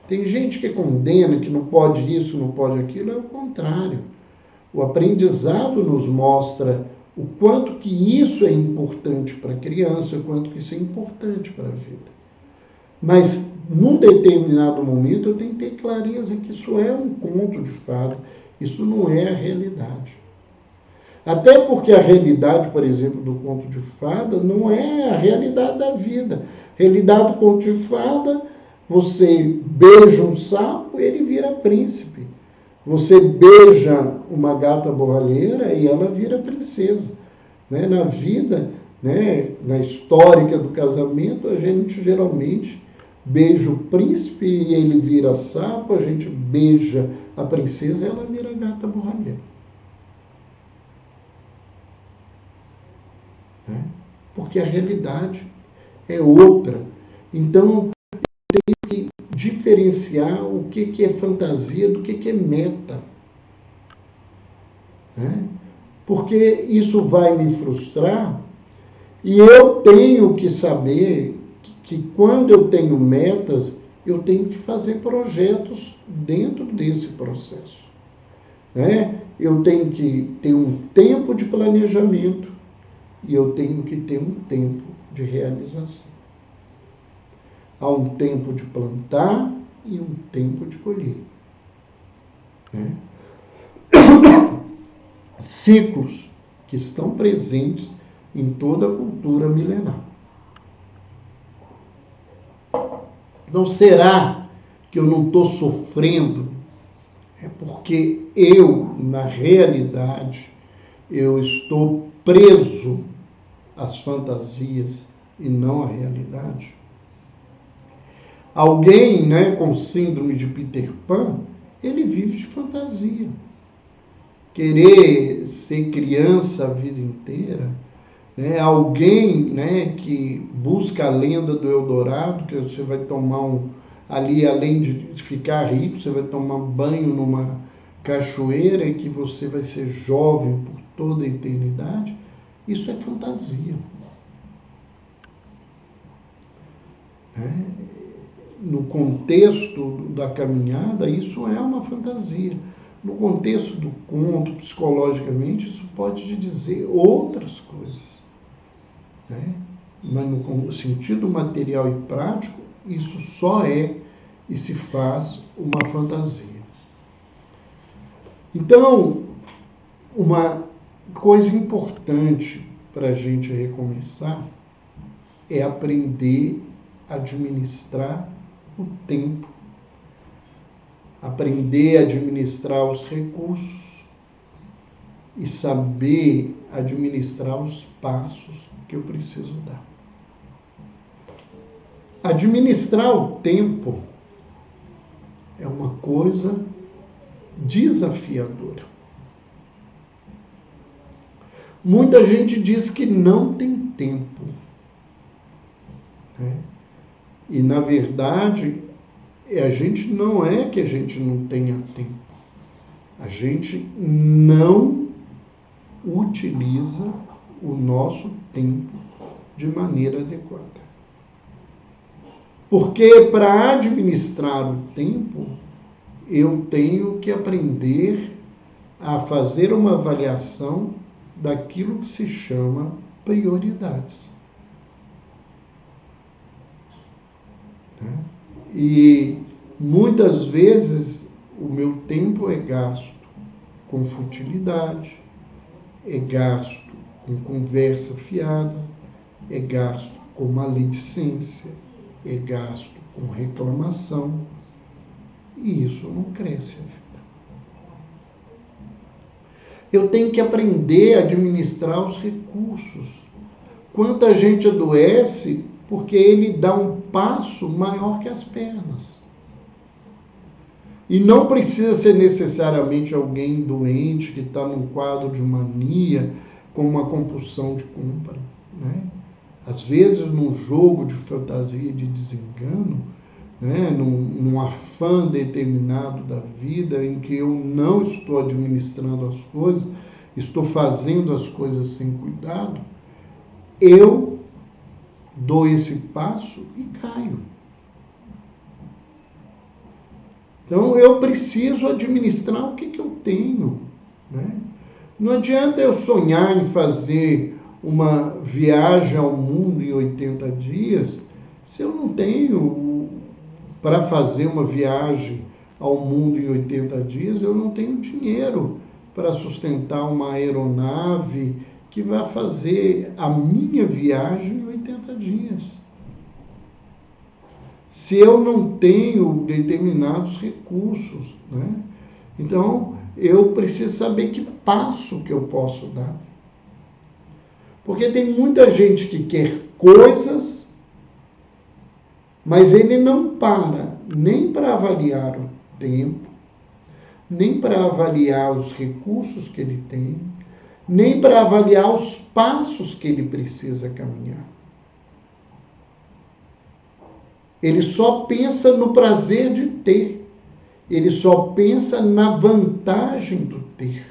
Tem gente que condena, que não pode isso, não pode aquilo, é o contrário. O aprendizado nos mostra o quanto que isso é importante para a criança, o quanto que isso é importante para a vida. Mas, num determinado momento, eu tenho que ter clareza que isso é um conto de fada, isso não é a realidade. Até porque a realidade, por exemplo, do conto de fada não é a realidade da vida. A realidade do conto de fada, você beija um sapo, ele vira príncipe. Você beija uma gata borralheira e ela vira princesa. Né? Na vida, né, na histórica do casamento, a gente geralmente beija o príncipe e ele vira sapo, a gente beija a princesa e ela vira gata borralheira. Né? Porque a realidade é outra. Então, diferenciar o que é fantasia do que é meta. Né? Porque isso vai me frustrar e eu tenho que saber que quando eu tenho metas, eu tenho que fazer projetos dentro desse processo. Né? Eu tenho que ter um tempo de planejamento e eu tenho que ter um tempo de realização. Há um tempo de plantar e um tempo de colher. Né? Ciclos que estão presentes em toda a cultura milenar. Então, será que eu não estou sofrendo? É porque eu, na realidade, eu estou preso às fantasias e não à realidade? Alguém, né, com síndrome de Peter Pan, ele vive de fantasia. querer ser criança a vida inteira, né? Alguém, né, que busca a lenda do Eldorado, que você vai tomar ali, além de ficar rico, você vai tomar banho numa cachoeira e que você vai ser jovem por toda a eternidade. Isso é fantasia. Né? No contexto da caminhada, isso é uma fantasia. No contexto do conto, psicologicamente, isso pode te dizer outras coisas. Né? Mas no sentido material e prático, isso só é e se faz uma fantasia. Então, uma coisa importante para a gente recomeçar é aprender a administrar o tempo, aprender a administrar os recursos e saber administrar os passos que eu preciso dar. Administrar o tempo é uma coisa desafiadora. Muita gente diz que não tem tempo. Né? E, na verdade, a gente não é que a gente não tenha tempo. A gente não utiliza o nosso tempo de maneira adequada. Porque para administrar o tempo, eu tenho que aprender a fazer uma avaliação daquilo que se chama prioridades. E muitas vezes o meu tempo é gasto com futilidade, é gasto com conversa fiada, é gasto com maledicência, é gasto com reclamação, e isso não cresce a vida. Eu tenho que aprender a administrar os recursos. Quanta gente adoece porque ele dá um passo maior que as pernas. E não precisa ser necessariamente alguém doente que está num quadro de mania, com uma compulsão de compra. Né? Às vezes, num jogo de fantasia, de desengano, né? num afã determinado da vida, em que eu não estou administrando as coisas, estou fazendo as coisas sem cuidado, eu dou esse passo e caio. Então, eu preciso administrar o que eu tenho. Né? Não adianta eu sonhar em fazer uma viagem ao mundo em 80 dias se eu não tenho, para fazer uma viagem ao mundo em 80 dias, eu não tenho dinheiro para sustentar uma aeronave que vai fazer a minha viagem em 80 dias. Se eu não tenho determinados recursos, né? Então, eu preciso saber que passo que eu posso dar. Porque tem muita gente que quer coisas, mas ele não para nem para avaliar o tempo, nem para avaliar os recursos que ele tem, nem para avaliar os passos que ele precisa caminhar. Ele só pensa no prazer de ter. Ele só pensa na vantagem do ter.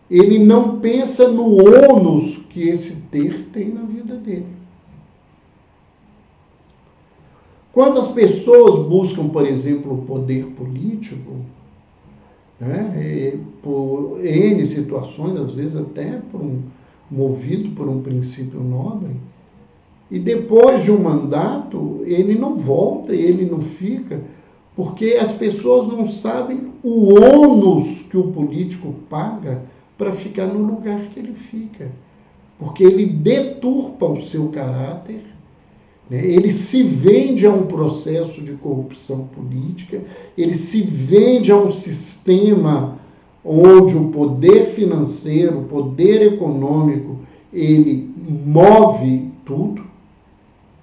Ele não pensa no ônus que esse ter tem na vida dele. Quantas pessoas buscam, por exemplo, o poder político, né, por N situações, às vezes até movido por um princípio nobre, e depois de um mandato, ele não volta, ele não fica, porque as pessoas não sabem o ônus que o político paga para ficar no lugar que ele fica. Porque ele deturpa o seu caráter, né? Ele se vende a um processo de corrupção política, ele se vende a um sistema onde o poder financeiro, o poder econômico, ele move tudo.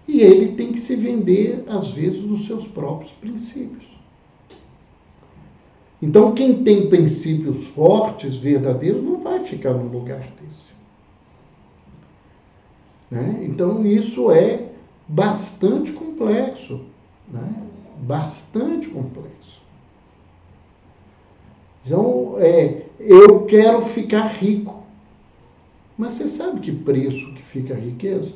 E ele tem que se vender, às vezes, dos seus próprios princípios. Então, quem tem princípios fortes, verdadeiros, não vai ficar num lugar desse. Né? Então, isso é bastante complexo. Né? Bastante complexo. Então, eu quero ficar rico. Mas você sabe que preço que fica a riqueza?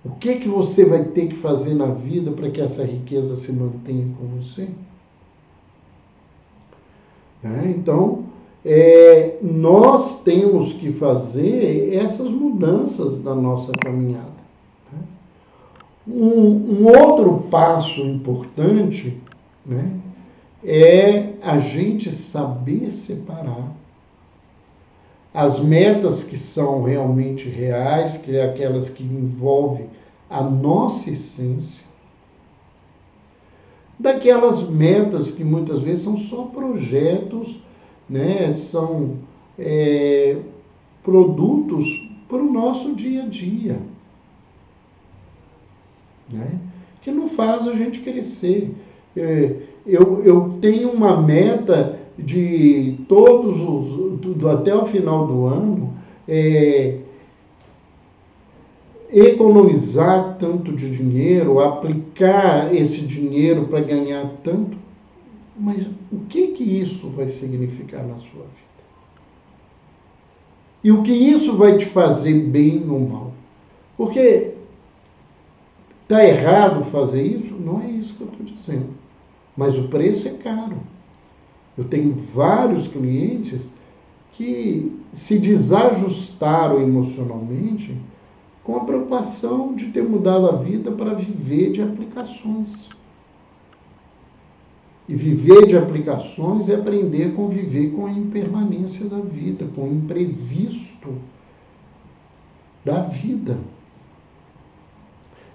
O que você vai ter que fazer na vida para que essa riqueza se mantenha com você? Então, nós temos que fazer essas mudanças da nossa caminhada. Um outro passo importante, né, é a gente saber separar as metas que são realmente reais, que é aquelas que envolvem a nossa essência, daquelas metas que muitas vezes são só projetos, né, são produtos para o nosso dia a dia, né, que não faz a gente crescer. Eu tenho uma meta de até o final do ano, economizar tanto de dinheiro, aplicar esse dinheiro para ganhar tanto, mas o que isso vai significar na sua vida? E o que isso vai te fazer bem ou mal? Porque está errado fazer isso? Não é isso que eu estou dizendo. Mas o preço é caro. Eu tenho vários clientes que se desajustaram emocionalmente com a preocupação de ter mudado a vida para viver de aplicações. E viver de aplicações é aprender a conviver com a impermanência da vida, com o imprevisto da vida.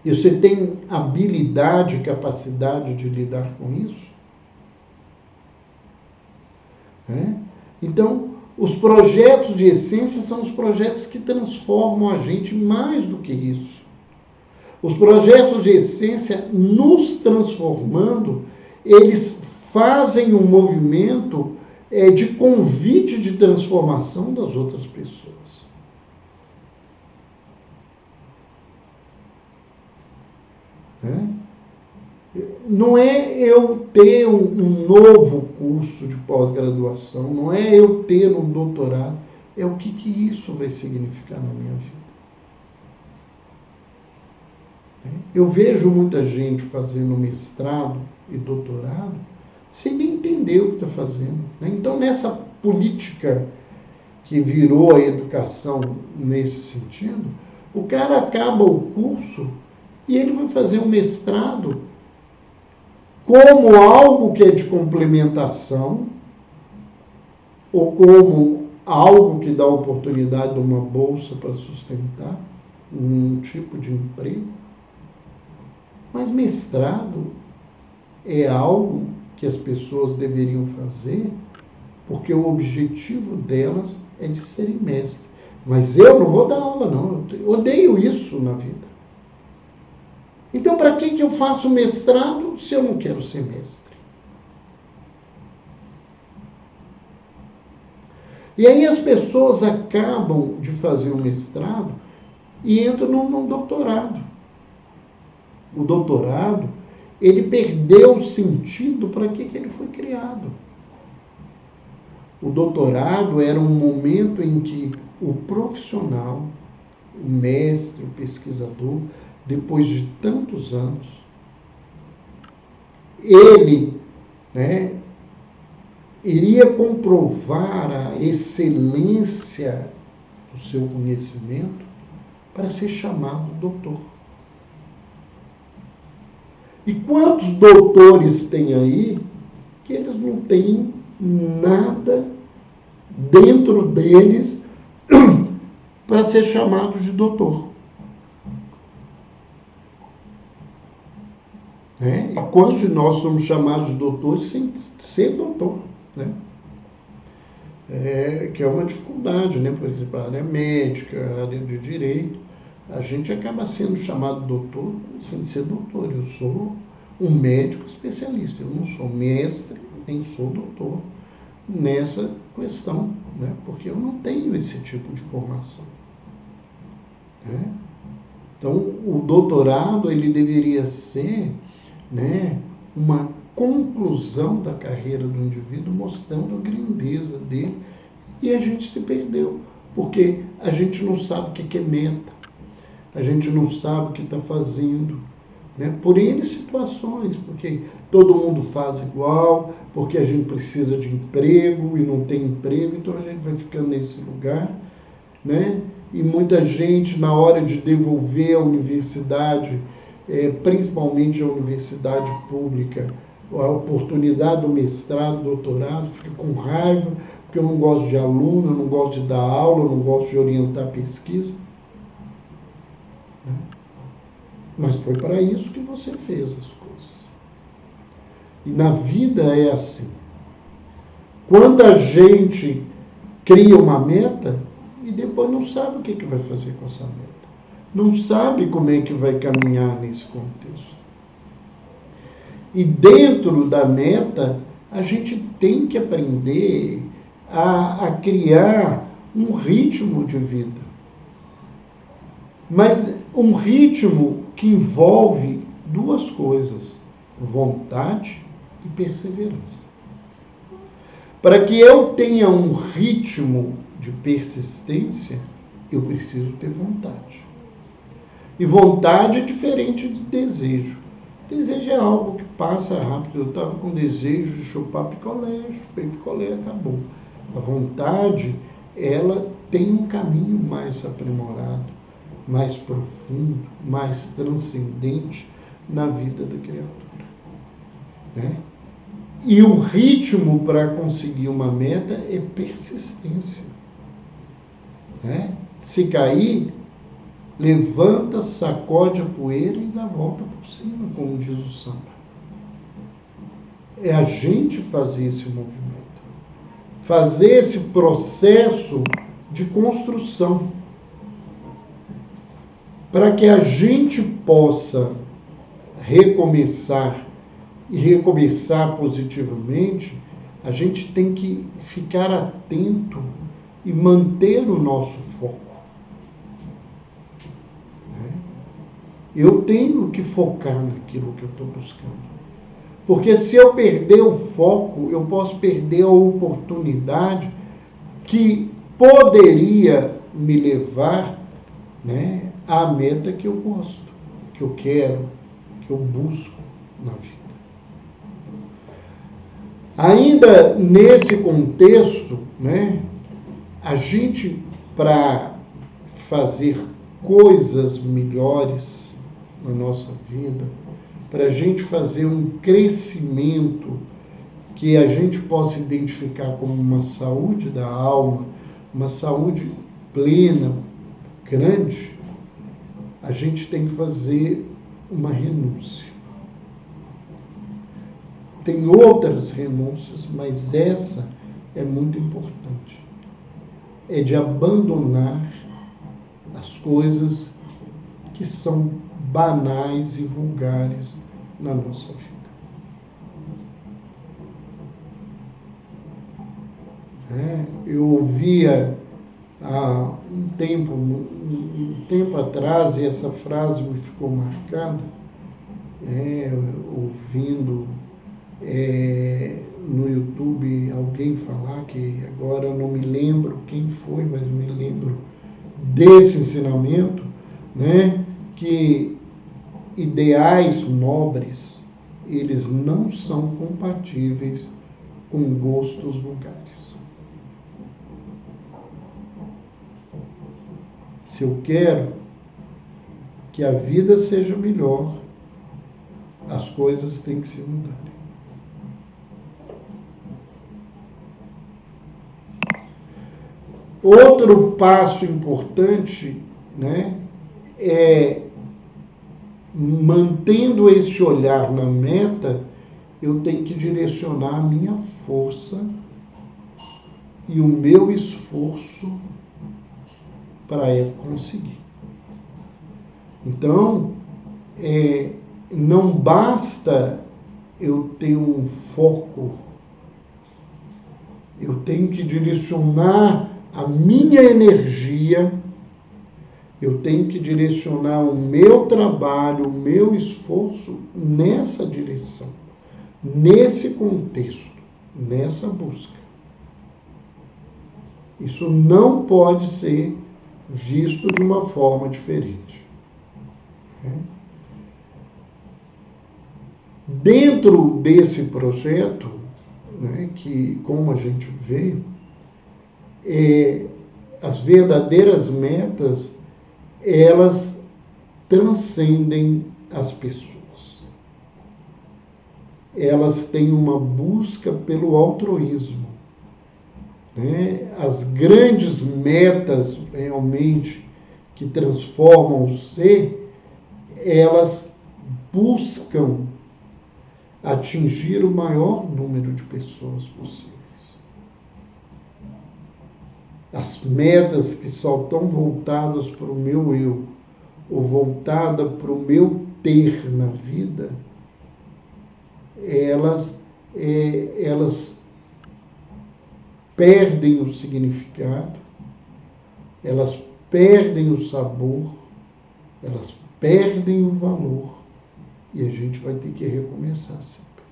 E você tem habilidade, capacidade de lidar com isso? Então, os projetos de essência são os projetos que transformam a gente mais do que isso. Os projetos de essência, nos transformando, eles fazem um movimento de convite de transformação das outras pessoas. Não é eu ter um novo curso de pós-graduação, não é eu ter um doutorado, é o que isso vai significar na minha vida. Eu vejo muita gente fazendo mestrado e doutorado sem nem entender o que está fazendo. Então, nessa política que virou a educação nesse sentido, o cara acaba o curso e ele vai fazer um mestrado como algo que é de complementação ou como algo que dá oportunidade de uma bolsa para sustentar um tipo de emprego. Mas mestrado é algo que as pessoas deveriam fazer porque o objetivo delas é de serem mestres. Mas eu não vou dar aula, não. Eu odeio isso na vida. Então, para que eu faço mestrado se eu não quero ser mestre? E aí as pessoas acabam de fazer um mestrado e entram num doutorado. O doutorado, ele perdeu o sentido para que ele foi criado. O doutorado era um momento em que o profissional, o mestre, o pesquisador, depois de tantos anos, ele iria comprovar a excelência do seu conhecimento para ser chamado doutor. E quantos doutores tem aí que eles não têm nada dentro deles para ser chamado de doutor? E quantos de nós somos chamados de doutores sem ser doutor? Que é uma dificuldade, por exemplo, a área médica, a área de direito. A gente acaba sendo chamado doutor sem ser doutor. Eu sou um médico especialista. Eu não sou mestre, nem sou doutor nessa questão, né? Porque eu não tenho esse tipo de formação, né? Então, o doutorado, ele deveria ser, né, uma conclusão da carreira do indivíduo, mostrando a grandeza dele, e a gente se perdeu, porque a gente não sabe o que é meta, a gente não sabe o que está fazendo, né? Por N situações, porque todo mundo faz igual, porque a gente precisa de emprego e não tem emprego, então a gente vai ficando nesse lugar, né? E muita gente, na hora de devolver a universidade, principalmente a universidade pública, a oportunidade do mestrado, doutorado, fica com raiva, porque eu não gosto de aluno, eu não gosto de dar aula, eu não gosto de orientar pesquisa. Mas foi para isso que você fez as coisas. E na vida é assim. Quanta gente cria uma meta e depois não sabe o que vai fazer com essa meta. Não sabe como é que vai caminhar nesse contexto. E dentro da meta, a gente tem que aprender a criar um ritmo de vida. Mas um ritmo que envolve duas coisas: vontade e perseverança. Para que eu tenha um ritmo de persistência, eu preciso ter vontade. E vontade é diferente de desejo. Desejo é algo que passa rápido. Eu estava com desejo de chupar picolé, chupei picolé, acabou. A vontade, ela tem um caminho mais aprimorado, mais profundo, mais transcendente na vida da criatura, né? E o ritmo para conseguir uma meta é persistência, né? Se cair, levanta, sacode a poeira e dá a volta por cima, como diz o samba. É a gente fazer esse movimento, fazer esse processo de construção, para que a gente possa recomeçar e recomeçar positivamente. A gente tem que ficar atento e manter o nosso foco. Eu tenho que focar naquilo que eu estou buscando. Porque se eu perder o foco, eu posso perder a oportunidade que poderia me levar, né, à meta que eu gosto, que eu quero, que eu busco na vida. Ainda nesse contexto, né, a gente, para fazer coisas melhores na nossa vida, para a gente fazer um crescimento que a gente possa identificar como uma saúde da alma, uma saúde plena, grande, a gente tem que fazer uma renúncia. Tem outras renúncias, mas essa é muito importante. É de abandonar as coisas que são banais e vulgares na nossa vida. Eu ouvia há um tempo atrás, e essa frase me ficou marcada, ouvindo no YouTube alguém falar, que agora eu não me lembro quem foi, mas me lembro desse ensinamento, né, que ideais nobres, eles não são compatíveis com gostos vulgares. Se eu quero que a vida seja melhor, as coisas têm que se mudar. Outro passo importante, né, é, mantendo esse olhar na meta, eu tenho que direcionar a minha força e o meu esforço para conseguir. Então, não basta eu ter um foco, eu tenho que direcionar a minha energia, eu tenho que direcionar o meu trabalho, o meu esforço nessa direção, nesse contexto, nessa busca. Isso não pode ser visto de uma forma diferente. Dentro desse projeto, que, como a gente vê, as verdadeiras metas, elas transcendem as pessoas. Elas têm uma busca pelo altruísmo. As grandes metas, realmente, que transformam o ser, elas buscam atingir o maior número de pessoas possíveis. As metas que só estão voltadas para o meu eu, ou voltada para o meu ter na vida, elas perdem o significado, elas perdem o sabor, elas perdem o valor, e a gente vai ter que recomeçar sempre.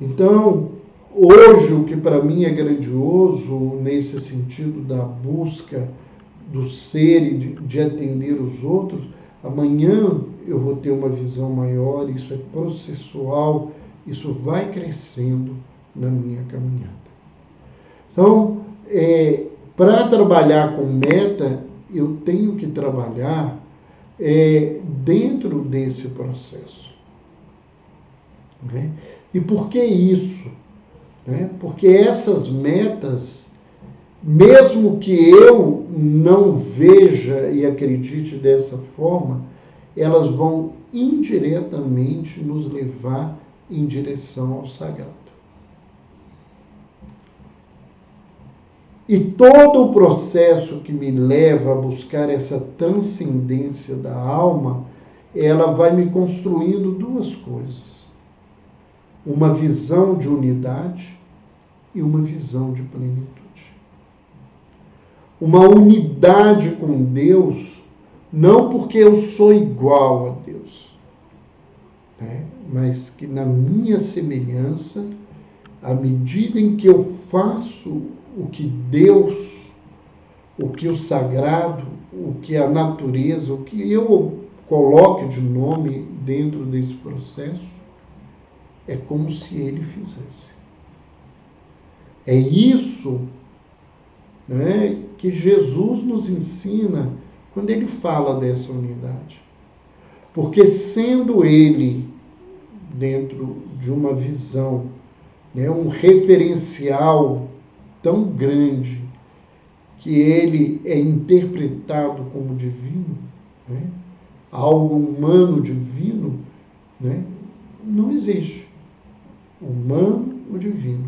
Então, hoje o que para mim é grandioso nesse sentido da busca do ser e de atender os outros, amanhã eu vou ter uma visão maior, isso é processual, isso vai crescendo na minha caminhada. Então, para trabalhar com meta, eu tenho que trabalhar dentro desse processo. E por que isso? Porque essas metas, mesmo que eu não veja e acredite dessa forma, elas vão indiretamente nos levar em direção ao sagrado. E todo o processo que me leva a buscar essa transcendência da alma, ela vai me construindo duas coisas. Uma visão de unidade e uma visão de plenitude. Uma unidade com Deus, não porque eu sou igual a Deus, mas que na minha semelhança, à medida em que eu faço o que Deus, o que o sagrado, o que a natureza, o que eu coloque de nome dentro desse processo, é como se ele fizesse. É isso que Jesus nos ensina quando ele fala dessa unidade. Porque sendo ele, dentro de uma visão, um referencial tão grande, que ele é interpretado como divino, algo humano divino, não existe. Humano ou divino.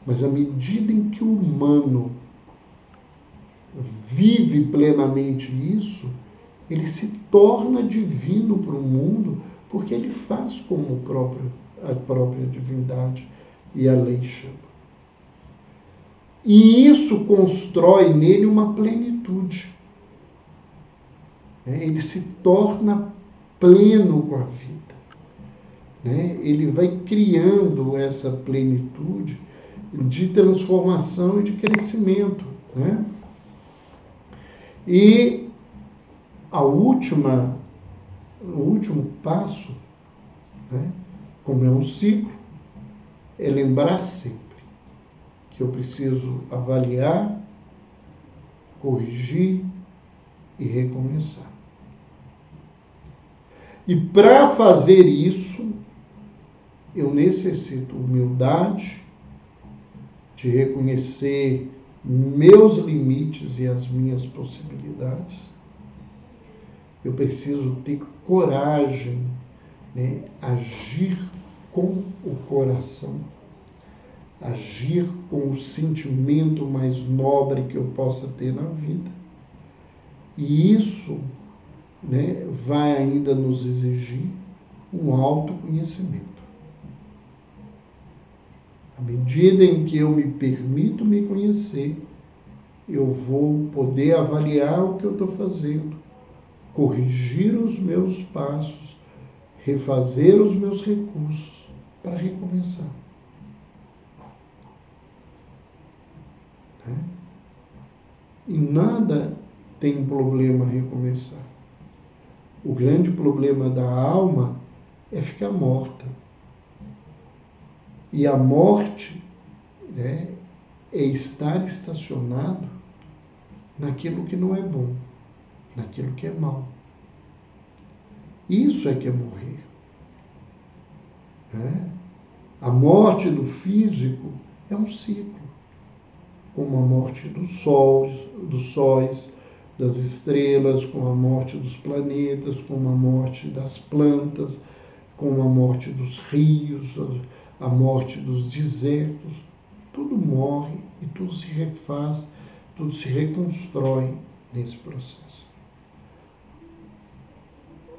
Mas à medida em que o humano vive plenamente isso, ele se torna divino para o mundo, porque ele faz como a própria divindade e a lei chama. E isso constrói nele uma plenitude. Ele se torna pleno com a vida. Ele vai criando essa plenitude de transformação e de crescimento. E o último passo, como é um ciclo, é lembrar sempre que eu preciso avaliar, corrigir e recomeçar. E para fazer isso, eu necessito humildade, de reconhecer meus limites e as minhas possibilidades. Eu preciso ter coragem, agir com o coração, agir com o sentimento mais nobre que eu possa ter na vida. E isso né, vai ainda nos exigir um autoconhecimento. À medida em que eu me permito me conhecer, eu vou poder avaliar o que eu estou fazendo, corrigir os meus passos, refazer os meus recursos para recomeçar. Né? E nada tem problema recomeçar. O grande problema da alma é ficar morta. E a morte, né, é estar estacionado naquilo que não é bom, naquilo que é mal. Isso é que é morrer. Né? A morte do físico é um ciclo, como a morte dos sóis, das estrelas, como a morte dos planetas, como a morte das plantas, como a morte dos rios, a morte dos desertos. Tudo morre e tudo se refaz, tudo se reconstrói nesse processo.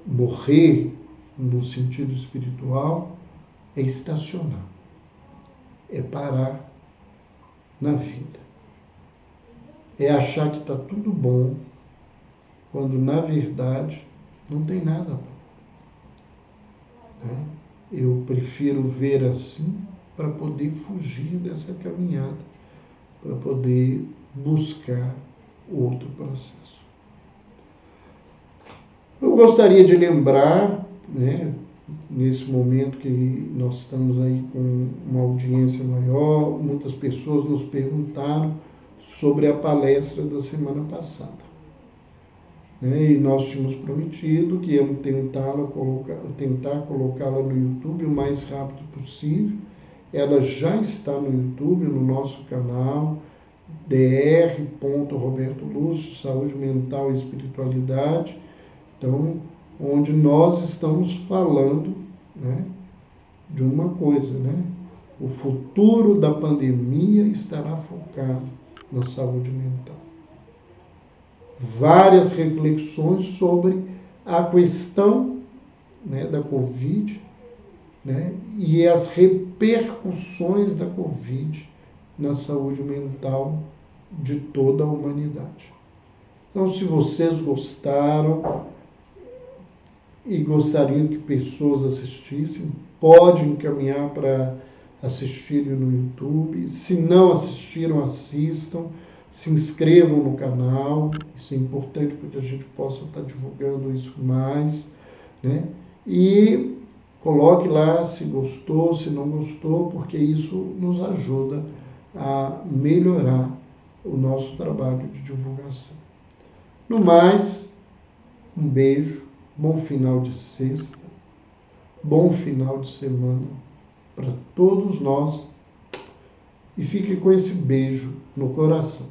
Morrer, no sentido espiritual, é estacionar, é parar na vida. É achar que está tudo bom, quando na verdade não tem nada bom. Né? Eu prefiro ver assim para poder fugir dessa caminhada, para poder buscar outro processo. Eu gostaria de lembrar, né, nesse momento que nós estamos aí com uma audiência maior, muitas pessoas nos perguntaram sobre a palestra da semana passada. Né? E nós tínhamos prometido que íamos tentar colocá-la no YouTube o mais rápido possível. Ela já está no YouTube, no nosso canal, Dr. Roberto Lúcio, Saúde Mental e Espiritualidade. Então, onde nós estamos falando, né, de uma coisa, né? O futuro da pandemia estará focado na saúde mental. Várias reflexões sobre a questão, né, da Covid, né, e as repercussões da Covid na saúde mental de toda a humanidade. Então, se vocês gostaram e gostariam que pessoas assistissem, pode encaminhar para assistirem no YouTube. Se não assistiram, assistam. Se inscrevam no canal, isso é importante para que a gente possa estar divulgando isso mais, né? E coloque lá se gostou, se não gostou, porque isso nos ajuda a melhorar o nosso trabalho de divulgação. No mais, um beijo, bom final de sexta, bom final de semana para todos nós e fique com esse beijo no coração.